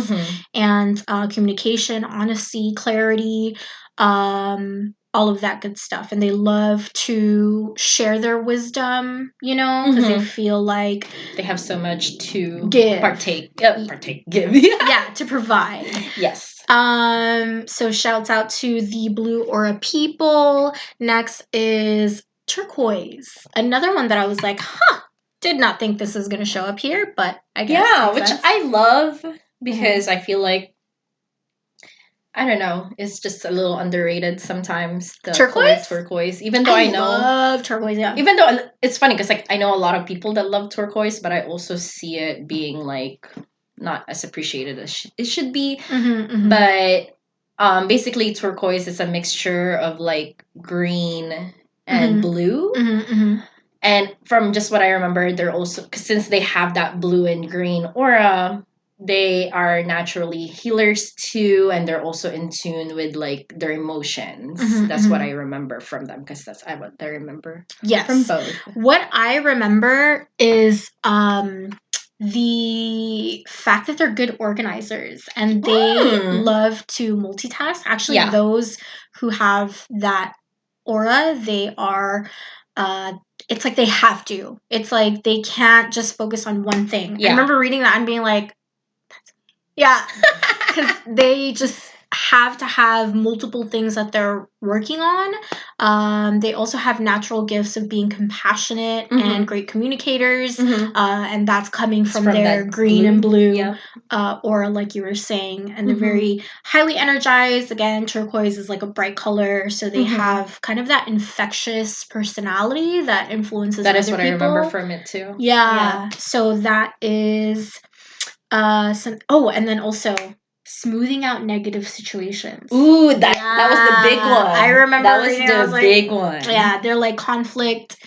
[SPEAKER 1] and communication, honesty, clarity, all of that good stuff. And they love to share their wisdom, you know, because they feel like
[SPEAKER 2] they have so much to
[SPEAKER 1] give.
[SPEAKER 2] Give.
[SPEAKER 1] Yeah, to provide.
[SPEAKER 2] Yes.
[SPEAKER 1] So shouts out to the blue aura people. Next is turquoise. Another one that I was like, did not think this is going to show up here, but I guess.
[SPEAKER 2] Yeah, which I love because I feel like, I don't know, it's just a little underrated sometimes. The turquoise. Even though I
[SPEAKER 1] love turquoise, yeah.
[SPEAKER 2] Even though it's funny because like I know a lot of people that love turquoise, but I also see it being like not as appreciated as it should be. But basically turquoise is a mixture of like green and blue. And from just what I remember, they're also, since they have that blue and green aura, they are naturally healers too, and they're also in tune with like their emotions. That's what I remember from them, because that's what I remember.
[SPEAKER 1] Yes,
[SPEAKER 2] from both.
[SPEAKER 1] What I remember is the fact that they're good organizers and they love to multitask. Actually, those who have that aura, they are. It's like they have to. It's like they can't just focus on one thing. I remember reading that and being like, because they just have to have multiple things that they're working on. They also have natural gifts of being compassionate and great communicators, and that's coming from their green and blue aura, like you were saying. And they're very highly energized. Again, turquoise is like a bright color, so they have kind of that infectious personality that influences other people. That is what I remember
[SPEAKER 2] from it too.
[SPEAKER 1] Yeah. So that is and then also smoothing out negative situations.
[SPEAKER 2] Ooh, that was the big one.
[SPEAKER 1] I remember
[SPEAKER 2] that was the big one.
[SPEAKER 1] Yeah, they're like conflict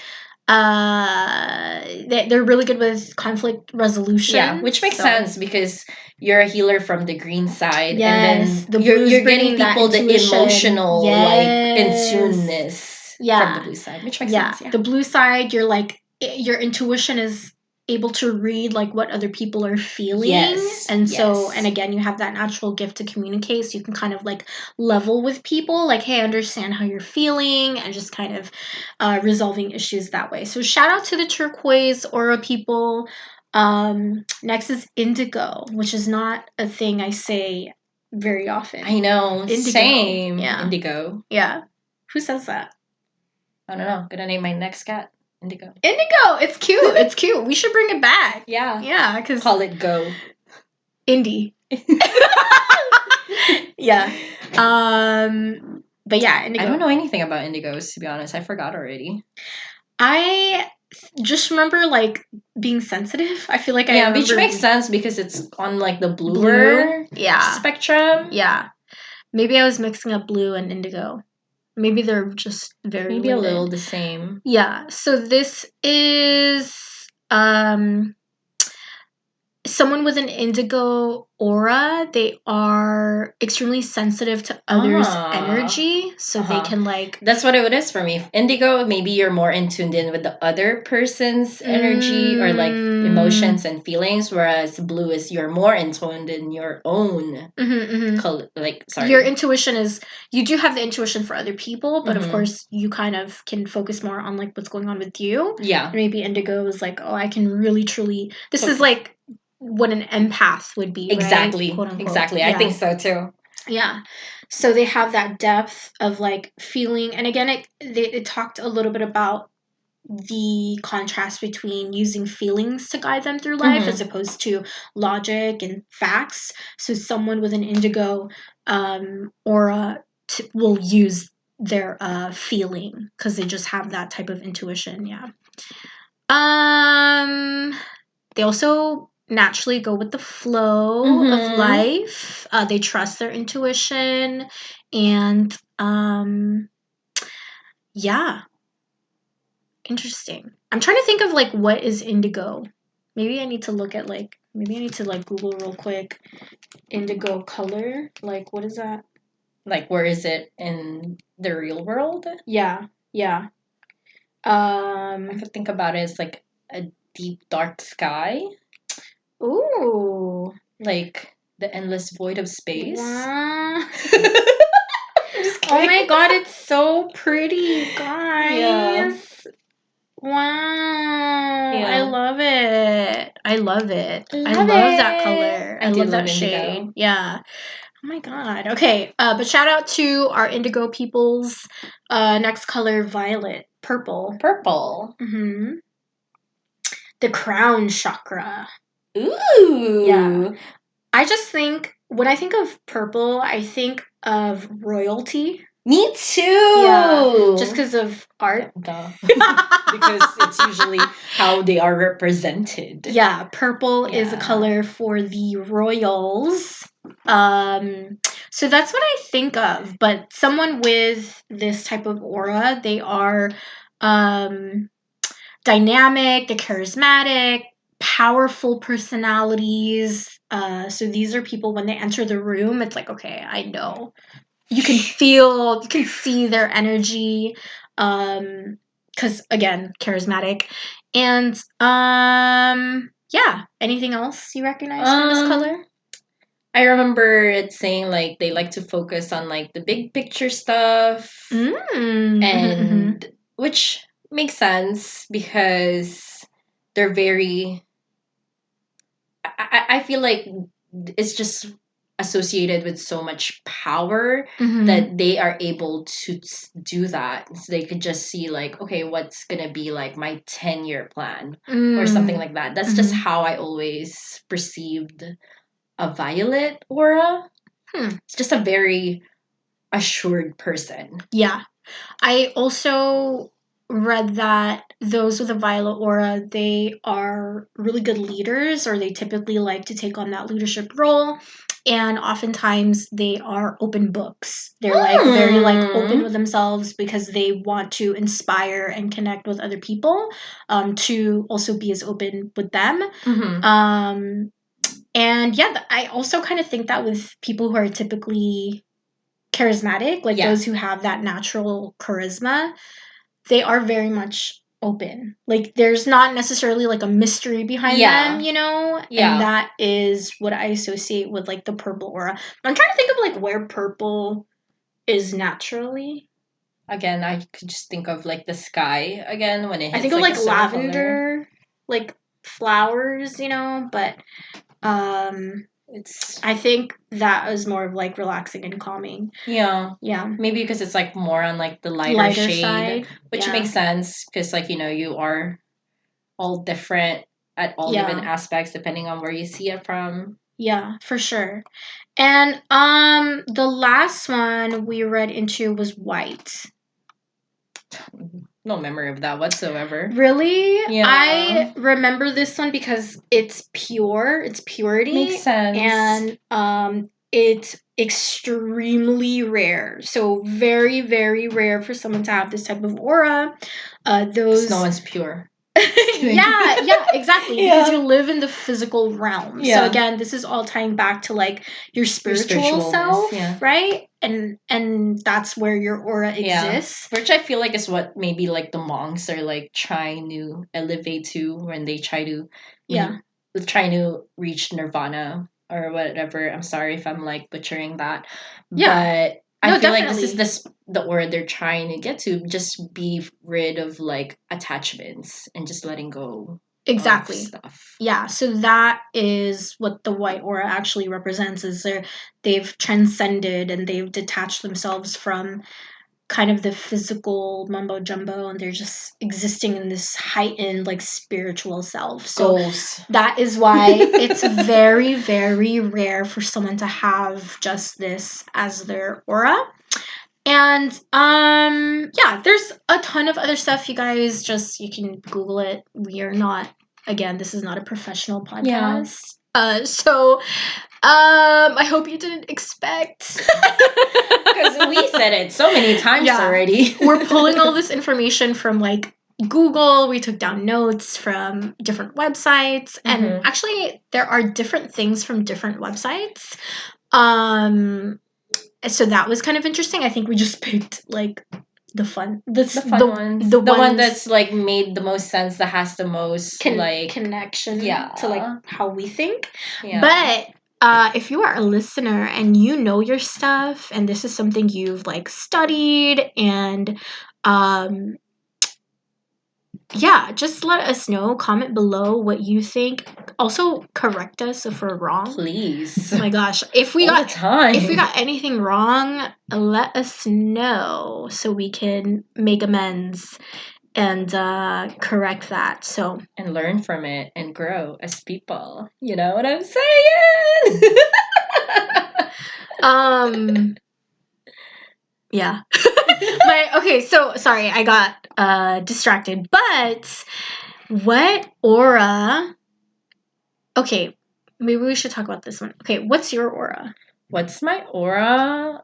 [SPEAKER 1] they're really good with conflict resolution.
[SPEAKER 2] Yeah, which makes sense because you're a healer from the green side,
[SPEAKER 1] Yes,
[SPEAKER 2] and then
[SPEAKER 1] the
[SPEAKER 2] you're
[SPEAKER 1] blue's
[SPEAKER 2] getting
[SPEAKER 1] bringing that
[SPEAKER 2] people the
[SPEAKER 1] intuition.
[SPEAKER 2] emotional like in
[SPEAKER 1] Yes.
[SPEAKER 2] tuneness
[SPEAKER 1] Yeah.
[SPEAKER 2] from the blue side, which makes sense. Yeah.
[SPEAKER 1] The blue side, you're like your intuition is able to read like what other people are feeling.
[SPEAKER 2] Yes.
[SPEAKER 1] And so,
[SPEAKER 2] yes.
[SPEAKER 1] and again, you have that natural gift to communicate, so you can kind of like level with people, like, hey, I understand how you're feeling, and just kind of resolving issues that way. So shout out to the turquoise aura people. Next is indigo, which is not a thing I say very often.
[SPEAKER 2] I know.
[SPEAKER 1] Indigo.
[SPEAKER 2] Same.
[SPEAKER 1] Yeah.
[SPEAKER 2] Indigo.
[SPEAKER 1] Yeah. Who says that?
[SPEAKER 2] I don't know. Gonna name my next cat Indigo.
[SPEAKER 1] Indigo. It's cute. It's cute. We should bring it back.
[SPEAKER 2] Yeah.
[SPEAKER 1] Yeah, because
[SPEAKER 2] Call it Go.
[SPEAKER 1] Indie. Yeah. But yeah, indigo.
[SPEAKER 2] I don't know anything about indigos, to be honest. I forgot already.
[SPEAKER 1] I just remember like being sensitive. I feel like I remember
[SPEAKER 2] which makes sense because it's on like the
[SPEAKER 1] blue.
[SPEAKER 2] spectrum.
[SPEAKER 1] Yeah. Maybe I was mixing up blue and indigo. Maybe they're just very
[SPEAKER 2] maybe
[SPEAKER 1] related.
[SPEAKER 2] a little the same.
[SPEAKER 1] Yeah. So this is someone with an indigo aura. They are extremely sensitive to others' energy, so they can like.
[SPEAKER 2] That's what it is for me. Indigo, maybe you're more in tuned in with the other person's energy or like emotions and feelings, whereas blue is you're more in tuned in your own.
[SPEAKER 1] Your intuition is, you do have the intuition for other people, but of course you kind of can focus more on like what's going on with you.
[SPEAKER 2] Yeah.
[SPEAKER 1] And maybe indigo is like, oh, I can really truly. This is like what an empath would be,
[SPEAKER 2] exactly.
[SPEAKER 1] Right? Quote unquote.
[SPEAKER 2] Exactly. Yeah. I think so too.
[SPEAKER 1] Yeah. So they have that depth of like feeling, and again, it talked a little bit about the contrast between using feelings to guide them through life as opposed to logic and facts. So someone with an indigo aura will use their feeling because they just have that type of intuition. Yeah. They also naturally go with the flow of life. They trust their intuition, and yeah. Interesting. I'm trying to think of like what is indigo. Maybe I need to look at like Google real quick. Indigo color. Like what is that?
[SPEAKER 2] Like where is it in the real world?
[SPEAKER 1] Yeah. Yeah.
[SPEAKER 2] I could think about it as like a deep dark sky.
[SPEAKER 1] Ooh.
[SPEAKER 2] Like the endless void of space.
[SPEAKER 1] Wow. Oh my god, it's so pretty, guys. Yeah. Wow. Yeah. I love it. I love that color. I love that shade. Indigo. Yeah. Oh my god. Okay. But shout out to our indigo peoples. Next color, violet. Purple. Mm-hmm. The crown chakra.
[SPEAKER 2] Ooh.
[SPEAKER 1] Yeah. I just think, when I think of purple, I think of royalty.
[SPEAKER 2] Me too.
[SPEAKER 1] Yeah, just because of art.
[SPEAKER 2] Duh. Because it's usually how they are represented.
[SPEAKER 1] Yeah, purple is a color for the royals. So that's what I think of. But someone with this type of aura, they are dynamic, they're charismatic, powerful personalities. So these are people, when they enter the room, it's like, okay, I know. You can see their energy. Because again, charismatic. And yeah. Anything else you recognize from this color?
[SPEAKER 2] I remember it saying like they like to focus on like the big picture stuff. And which makes sense because they're very I feel like it's just associated with so much power that they are able to do that. So they could just see like, okay, what's gonna be like my 10-year plan or something like that. That's just how I always perceived a violet aura. It's just a very assured person.
[SPEAKER 1] Yeah. I also read that those with a violet aura, they are really good leaders, or they typically like to take on that leadership role. and oftentimes they are open books. They're like very like open with themselves because they want to inspire and connect with other people, to also be as open with them. And yeah, I also kind of think that with people who are typically charismatic, like those who have that natural charisma, they are very much open. Like there's not necessarily like a mystery behind them, you know? And that is what I associate with like the purple aura. I'm trying to think of like where purple is naturally.
[SPEAKER 2] Again, I could just think of like the sky again when it hits.
[SPEAKER 1] I think of like lavender, like flowers, you know, but I think that is more of like relaxing and calming. Yeah.
[SPEAKER 2] Maybe because it's like more on like the lighter shade side, which makes sense because like, you know, you are all different at all different aspects depending on where you see it from.
[SPEAKER 1] Yeah, for sure. And the last one we read into was white.
[SPEAKER 2] No memory of that whatsoever.
[SPEAKER 1] Really? Yeah. I remember this one because it's pure. It's purity.
[SPEAKER 2] Makes sense.
[SPEAKER 1] And it's extremely rare. So very, very rare for someone to have this type of aura. Those
[SPEAKER 2] no one's pure.
[SPEAKER 1] yeah, exactly. Because you live in the physical realm. So again, this is all tying back to like your spiritual self, right? And that's where your aura exists.
[SPEAKER 2] Which I feel like is what maybe like the monks are like trying to elevate to when they try to trying to reach nirvana or whatever. I'm sorry if I'm like butchering that. Yeah. But I feel like this is the aura they're trying to get to, just be rid of like attachments and just letting go.
[SPEAKER 1] Exactly. Of stuff. Yeah, so that is what the white aura actually represents, is they've transcended and they've detached themselves from kind of the physical mumbo jumbo, and they're just existing in this heightened like spiritual self. So that is why it's very, very rare for someone to have just this as their aura. And yeah, there's a ton of other stuff. You guys you can Google it. We are not, again, this is not a professional podcast. So I hope you didn't expect,
[SPEAKER 2] because we said it so many times already.
[SPEAKER 1] We're pulling all this information from like Google. We took down notes from different websites, and actually there are different things from different websites. So that was kind of interesting. I think we just picked like the fun ones. The
[SPEAKER 2] one that's like made the most sense, that has the most like
[SPEAKER 1] connection to like how we think. But if you are a listener and you know your stuff and this is something you've like studied, and just let us know. Comment below what you think. Also, correct us if we're wrong,
[SPEAKER 2] please.
[SPEAKER 1] Oh my gosh, if we got anything wrong, let us know so we can make amends and correct that. So
[SPEAKER 2] and learn from it and grow as people. You know what I'm saying?
[SPEAKER 1] Yeah. Okay, so sorry, I got distracted. But what aura? Okay, maybe we should talk about this one. Okay, what's your aura?
[SPEAKER 2] What's my aura?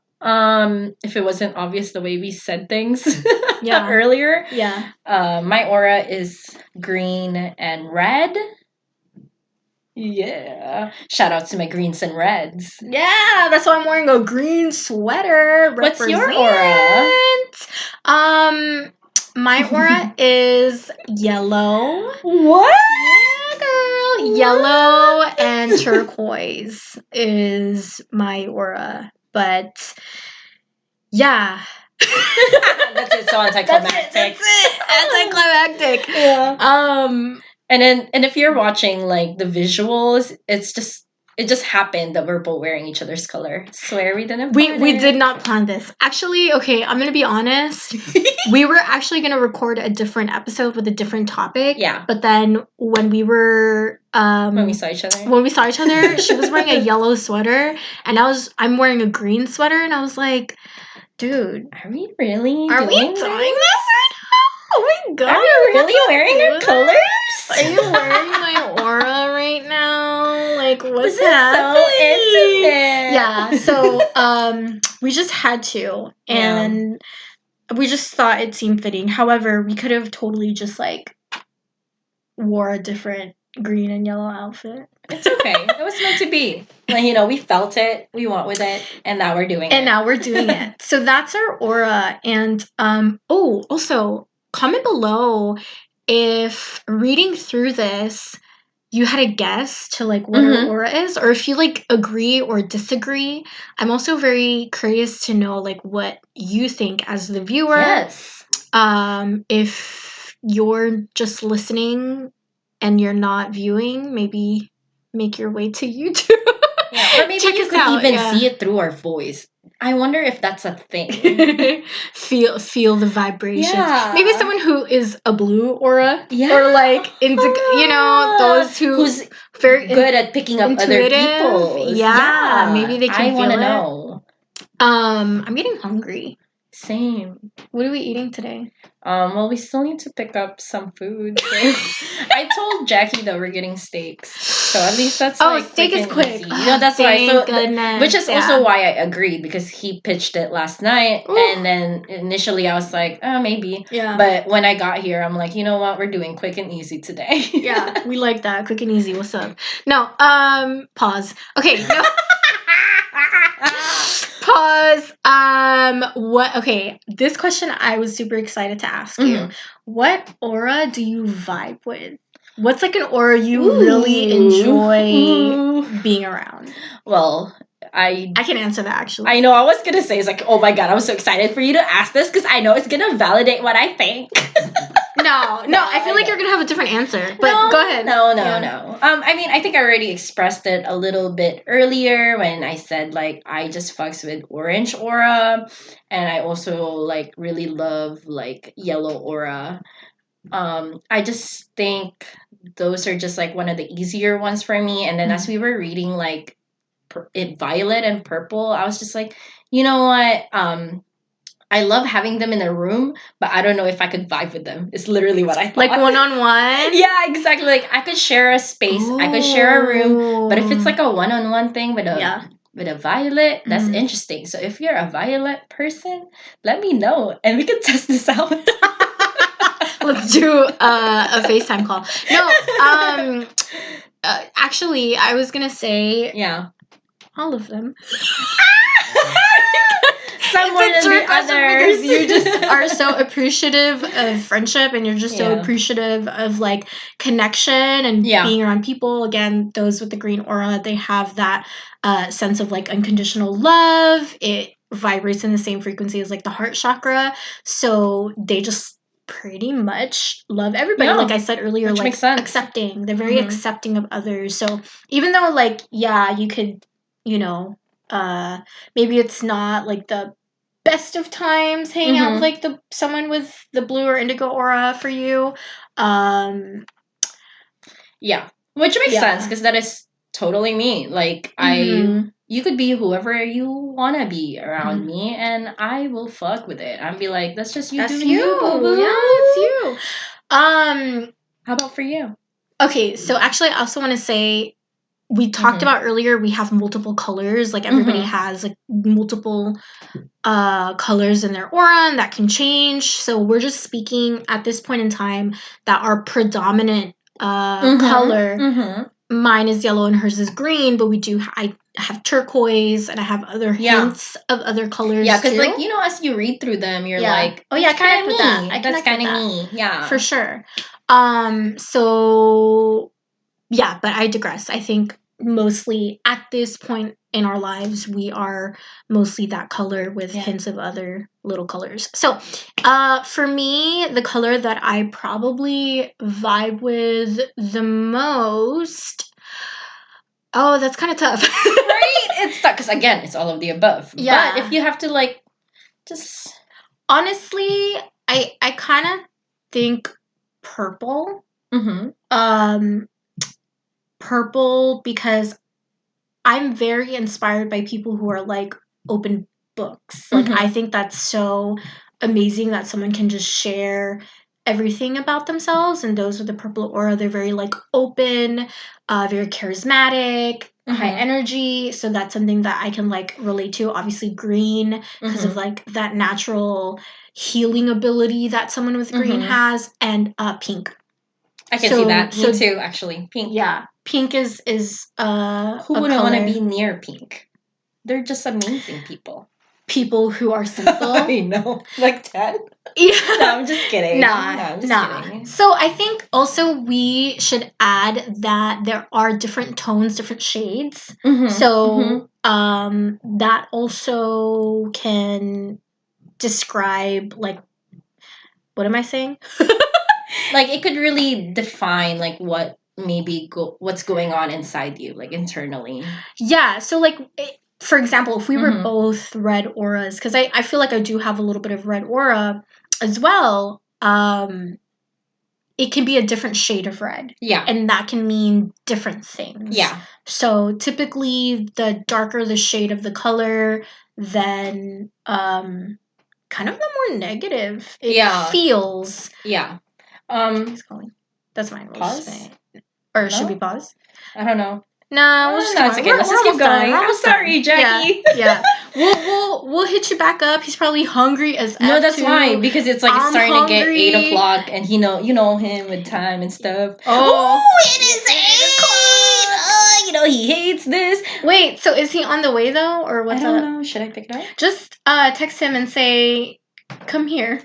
[SPEAKER 2] If it wasn't obvious the way we said things earlier.
[SPEAKER 1] Yeah.
[SPEAKER 2] My aura is green and red. Yeah. Shout out to my greens and reds.
[SPEAKER 1] Yeah, that's why I'm wearing a green sweater.
[SPEAKER 2] What's your aura?
[SPEAKER 1] My aura is yellow.
[SPEAKER 2] What?
[SPEAKER 1] Yeah, girl. What? Yellow and turquoise is my aura. But yeah.
[SPEAKER 2] That's it. So anticlimactic.
[SPEAKER 1] That's it. Anticlimactic. Yeah.
[SPEAKER 2] And if you're watching like the visuals, it just happened that we're both wearing each other's color. Swear we didn't plan
[SPEAKER 1] we did not plan this. Actually, okay, I'm gonna be honest. We were actually gonna record a different episode with a different topic.
[SPEAKER 2] Yeah.
[SPEAKER 1] But then when we were
[SPEAKER 2] when we saw each other,
[SPEAKER 1] she was wearing a yellow sweater and I'm wearing a green sweater, and I was like, dude,
[SPEAKER 2] are we really doing
[SPEAKER 1] this right now? Oh my god.
[SPEAKER 2] Are you really wearing our colors?
[SPEAKER 1] Are you wearing my aura right now? like, what's
[SPEAKER 2] This is
[SPEAKER 1] happening?
[SPEAKER 2] so intimate.
[SPEAKER 1] Yeah, so we just had to, and we just thought it seemed fitting. However, we could have totally just like wore a different green and yellow outfit.
[SPEAKER 2] It's okay. It was meant to be. Like, we felt it, we went with it, and now we're doing it.
[SPEAKER 1] And now we're doing it. So that's our aura. And also comment below if reading through this you had a guess to like what our aura is, or if you like agree or disagree. I'm also very curious to know like what you think as the viewer.
[SPEAKER 2] Yes.
[SPEAKER 1] If you're just listening and you're not viewing, maybe make your way to YouTube.
[SPEAKER 2] Yeah, or maybe
[SPEAKER 1] Check
[SPEAKER 2] you
[SPEAKER 1] us
[SPEAKER 2] could
[SPEAKER 1] out,
[SPEAKER 2] even
[SPEAKER 1] yeah.
[SPEAKER 2] see it through our voice. I wonder if that's a thing.
[SPEAKER 1] feel the vibrations.
[SPEAKER 2] Yeah.
[SPEAKER 1] Maybe someone who is a blue aura,
[SPEAKER 2] Yeah.
[SPEAKER 1] or like those
[SPEAKER 2] who's
[SPEAKER 1] very
[SPEAKER 2] good at picking up other people.
[SPEAKER 1] Yeah, maybe they can
[SPEAKER 2] I
[SPEAKER 1] feel
[SPEAKER 2] want to
[SPEAKER 1] it.
[SPEAKER 2] know.
[SPEAKER 1] I'm getting hungry.
[SPEAKER 2] Same.
[SPEAKER 1] What are we eating today?
[SPEAKER 2] Well, we still need to pick up some food. So I told Jackie that we're getting steaks. So at least that's
[SPEAKER 1] steak is quick.
[SPEAKER 2] Easy. That's why. So
[SPEAKER 1] goodness,
[SPEAKER 2] which is also why I agreed, because he pitched it last night.
[SPEAKER 1] Ooh.
[SPEAKER 2] And then initially I was like, maybe.
[SPEAKER 1] Yeah.
[SPEAKER 2] But when I got here, I'm like, you know what? We're doing quick and easy today.
[SPEAKER 1] Yeah, we like that. Quick and easy. What's up? No, pause. Okay, no. Pause. Okay, this question I was super excited to ask you. What aura do you vibe with? What's like an aura you really enjoy being around?
[SPEAKER 2] Well, I
[SPEAKER 1] can answer that actually.
[SPEAKER 2] I know. I was gonna say, it's like, oh my god, I was so excited for you to ask this because I know it's gonna validate what I think.
[SPEAKER 1] No, I feel like you're gonna have a different answer. But go ahead.
[SPEAKER 2] No. I mean, I think I already expressed it a little bit earlier when I said like I just fucks with orange aura, and I also like really love like yellow aura. I just think those are just like one of the easier ones for me. And then as we were reading like violet and purple, I was just like, you know what? I love having them in a room, but I don't know if I could vibe with them. It's literally what I thought.
[SPEAKER 1] Like one-on-one?
[SPEAKER 2] Yeah, exactly. Like I could share a space, I could share a room, but if it's like a one-on-one thing with a violet, that's interesting. So if you're a violet person, let me know and we can test this out.
[SPEAKER 1] Let's do a FaceTime call. No, actually, I was gonna say, all of them.
[SPEAKER 2] Some more than the others.
[SPEAKER 1] Because you just are so appreciative of friendship, and you're just so appreciative of like connection and being around people. Again, those with the green aura, they have that sense of like unconditional love. It vibrates in the same frequency as like the heart chakra, so they just pretty much love everybody. Like I said earlier,
[SPEAKER 2] which
[SPEAKER 1] like
[SPEAKER 2] makes sense.
[SPEAKER 1] accepting. They're very accepting of others. So even though like you could, maybe it's not like the best of times hanging out with like someone with the blue or indigo aura for you.
[SPEAKER 2] Which makes sense because that is totally me. Like you could be whoever you want to be around me, and I will fuck with it. I'll be like, that's just you.
[SPEAKER 1] That's
[SPEAKER 2] doing you, boo-boo.
[SPEAKER 1] Yeah, that's you.
[SPEAKER 2] How about for you?
[SPEAKER 1] Okay, so actually, I also want to say, we talked about earlier, we have multiple colors. Like everybody has like multiple colors in their aura, and that can change. So we're just speaking at this point in time that our predominant color. Mine is yellow and hers is green, but I have turquoise and I have other hints of other colors.
[SPEAKER 2] Yeah, because like as you read through them, you're like, oh yeah, I connect with that. That's kind of me. Yeah,
[SPEAKER 1] for sure. So yeah, but I digress. I think mostly at this point in our lives, we are mostly that color with hints of other little colors. So for me, the color that I probably vibe with the most, that's kind of tough.
[SPEAKER 2] Right? It's tough because again, it's all of the above.
[SPEAKER 1] Yeah.
[SPEAKER 2] But if you have to like just
[SPEAKER 1] honestly, I kind of think purple. Purple, because I'm very inspired by people who are like open books. Like I think that's so amazing that someone can just share everything about themselves, and those with the purple aura, they're very like open, very charismatic, high energy. So that's something that I can like relate to. Obviously green, because of like that natural healing ability that someone with green has, and pink.
[SPEAKER 2] I can see that. Me too, actually. Pink.
[SPEAKER 1] Yeah, pink is
[SPEAKER 2] who wouldn't want to be near pink? They're just amazing people.
[SPEAKER 1] People who are simple.
[SPEAKER 2] I know. Like that?
[SPEAKER 1] Yeah.
[SPEAKER 2] No, I'm just kidding.
[SPEAKER 1] Nah.
[SPEAKER 2] Kidding.
[SPEAKER 1] So I think also we should add that there are different tones, different shades. So that also can describe like, what am I saying?
[SPEAKER 2] Like it could really define like what what's going on inside you, like internally. Yeah.
[SPEAKER 1] So like for example, if we were both red auras, because I feel like I do have a little bit of red aura as well, it can be a different shade of red.
[SPEAKER 2] Yeah.
[SPEAKER 1] And that can mean different things.
[SPEAKER 2] Yeah.
[SPEAKER 1] So typically the darker the shade of the color, then kind of the more negative it feels.
[SPEAKER 2] Yeah.
[SPEAKER 1] He's calling. That's mine.
[SPEAKER 2] Pause?
[SPEAKER 1] Or should we pause?
[SPEAKER 2] I don't know.
[SPEAKER 1] No, we'll just
[SPEAKER 2] it's okay. Let's just keep going. I'm sorry, Jackie.
[SPEAKER 1] Yeah. We'll hit you back up. He's probably hungry as
[SPEAKER 2] No, that's why, because it's like it's starting to get 8:00, and you know him with time and stuff. Oh, it is 8:00. Oh, he hates this.
[SPEAKER 1] Wait, so is he on the way though, or what's up?
[SPEAKER 2] I don't know. Should I pick it up?
[SPEAKER 1] Just text him and say, "Come here."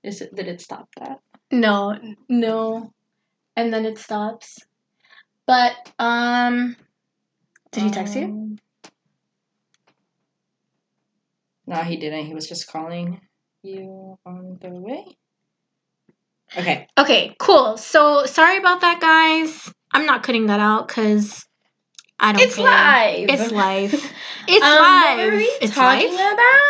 [SPEAKER 2] Did it stop that?
[SPEAKER 1] No. And then it stops. But did he text you?
[SPEAKER 2] No, he didn't. He was just calling you on the way. Okay. Okay,
[SPEAKER 1] cool. So sorry about that, guys. I'm not cutting that out because I don't care.
[SPEAKER 2] Live.
[SPEAKER 1] It's live. It's live.
[SPEAKER 2] What were we talking about?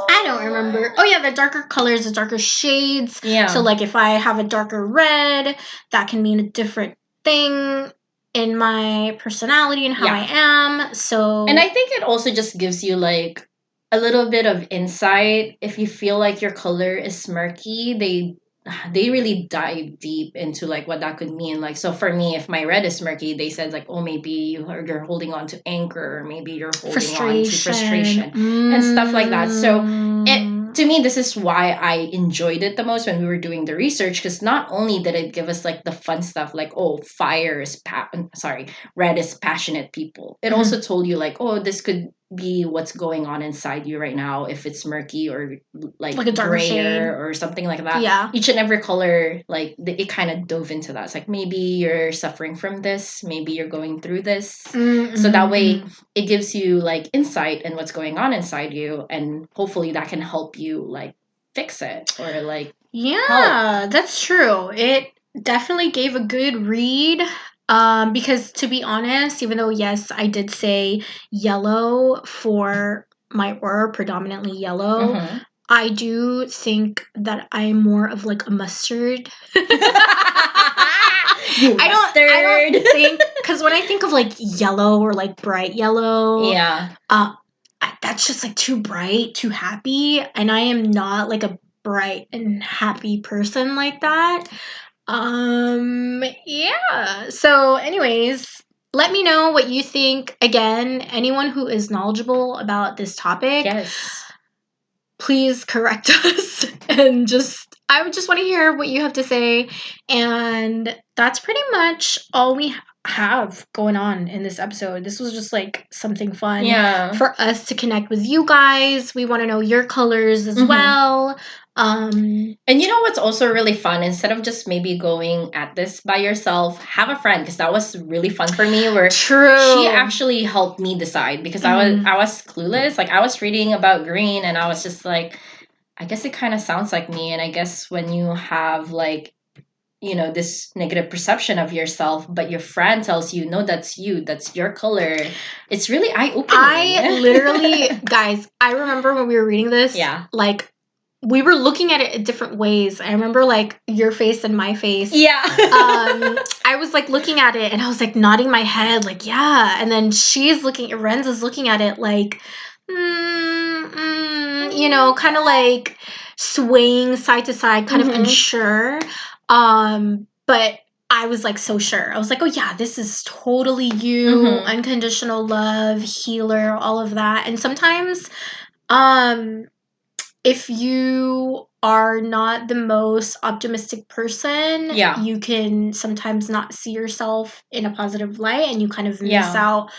[SPEAKER 1] I don't remember. Oh yeah, the darker colors, the darker shades.
[SPEAKER 2] Yeah.
[SPEAKER 1] So like if I have a darker red, that can mean a different thing in my personality and how I am. So
[SPEAKER 2] and I think it also just gives you like a little bit of insight. If you feel like your color is smirky, they really dive deep into like what that could mean. Like, so for me, if my red is murky, they said like, oh, maybe you're holding on to anger, or maybe you're holding on to frustration and stuff like that. So to me, this is why I enjoyed it the most when we were doing the research, because not only did it give us like the fun stuff, like, oh, red is passionate people. It also told you like, oh, this could be what's going on inside you right now, if it's murky or like a grayer or something like that.
[SPEAKER 1] Yeah.
[SPEAKER 2] Each and every color, like it kind of dove into that. It's like, maybe you're suffering from this, maybe you're going through this. So that way it gives you like insight in what's going on inside you, and hopefully that can help you like fix it or like help.
[SPEAKER 1] That's true. It definitely gave a good read. Because to be honest, even though yes, I did say yellow for my aura, predominantly yellow, I do think that I'm more of like a mustard. I don't think, because when I think of like yellow or like bright yellow, that's just like too bright, too happy, and I am not like a bright and happy person like that. So anyways, let me know what you think. Again, anyone who is knowledgeable about this topic, please correct us, and I would just want to hear what you have to say. And that's pretty much all we have going on in this episode. This was just like something fun for us to connect with you guys. We want to know your colors as well.
[SPEAKER 2] And you know what's also really fun? Instead of just maybe going at this by yourself, have a friend, because that was really fun for me. Where she actually helped me decide, because I was clueless. Like, I was reading about green and I was just like, I guess it kind of sounds like me. And I guess when you have like, this negative perception of yourself, but your friend tells you, no, that's you, that's your color, it's really eye-opening.
[SPEAKER 1] I literally, guys, I remember when we were reading this, like, we were looking at it in different ways. I remember like your face and my face. I was like looking at it and I was like nodding my head like, yeah. And then Renz is looking at it like, kind of like swaying side to side, kind of unsure. But I was like so sure. I was like, oh yeah, this is totally you, unconditional love, healer, all of that. And sometimes if you are not the most optimistic person, you can sometimes not see yourself in a positive light, and you kind of miss out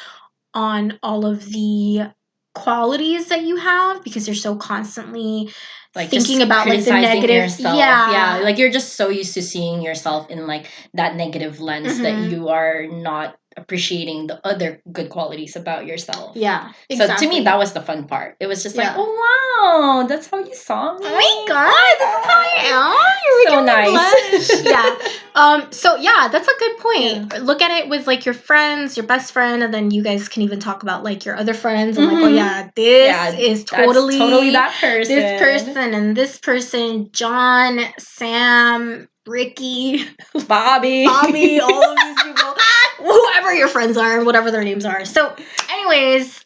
[SPEAKER 1] on all of the qualities that you have because you're so constantly like thinking about like the negative
[SPEAKER 2] yourself. Yeah, like you're just so used to seeing yourself in like that negative lens that you are not appreciating the other good qualities about yourself.
[SPEAKER 1] Yeah,
[SPEAKER 2] exactly. So to me, that was the fun part. It was just like, oh wow, that's how you saw me.
[SPEAKER 1] Oh my god, that's how I am. You're so nice. Yeah. So yeah, that's a good point. Yeah. Look at it with like your friends, your best friend, and then you guys can even talk about like your other friends and like, oh yeah, this is totally
[SPEAKER 2] that person.
[SPEAKER 1] This person and this person, John, Sam, Ricky, Bobby, all of these people, whoever your friends are, whatever their names are. So anyways,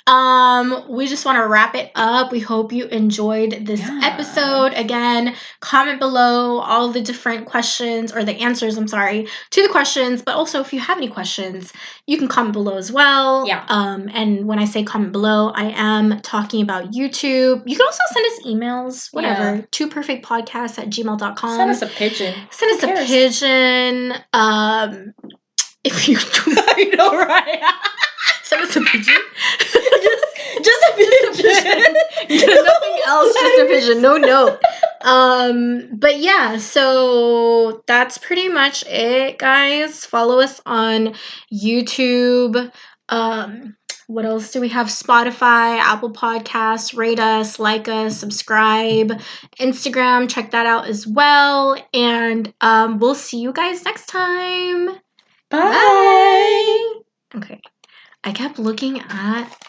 [SPEAKER 1] we just want to wrap it up. We hope you enjoyed this episode. Again, comment below all the different questions or the answers, to the questions, but also if you have any questions, you can comment below as well. Yeah. And when I say comment below, I am talking about YouTube. You can also send us emails, whatever, twoperfectpodcasts@gmail.com.
[SPEAKER 2] Send us a pigeon.
[SPEAKER 1] Send us a pigeon. If you do, I know, right? Send us a pigeon. just a pigeon. Nothing else, just a pigeon. No note. But yeah, so that's pretty much it, guys. Follow us on YouTube. What else do we have? Spotify, Apple Podcasts. Rate us, like us, subscribe. Instagram, check that out as well. And we'll see you guys next time. Bye. Okay. I kept looking at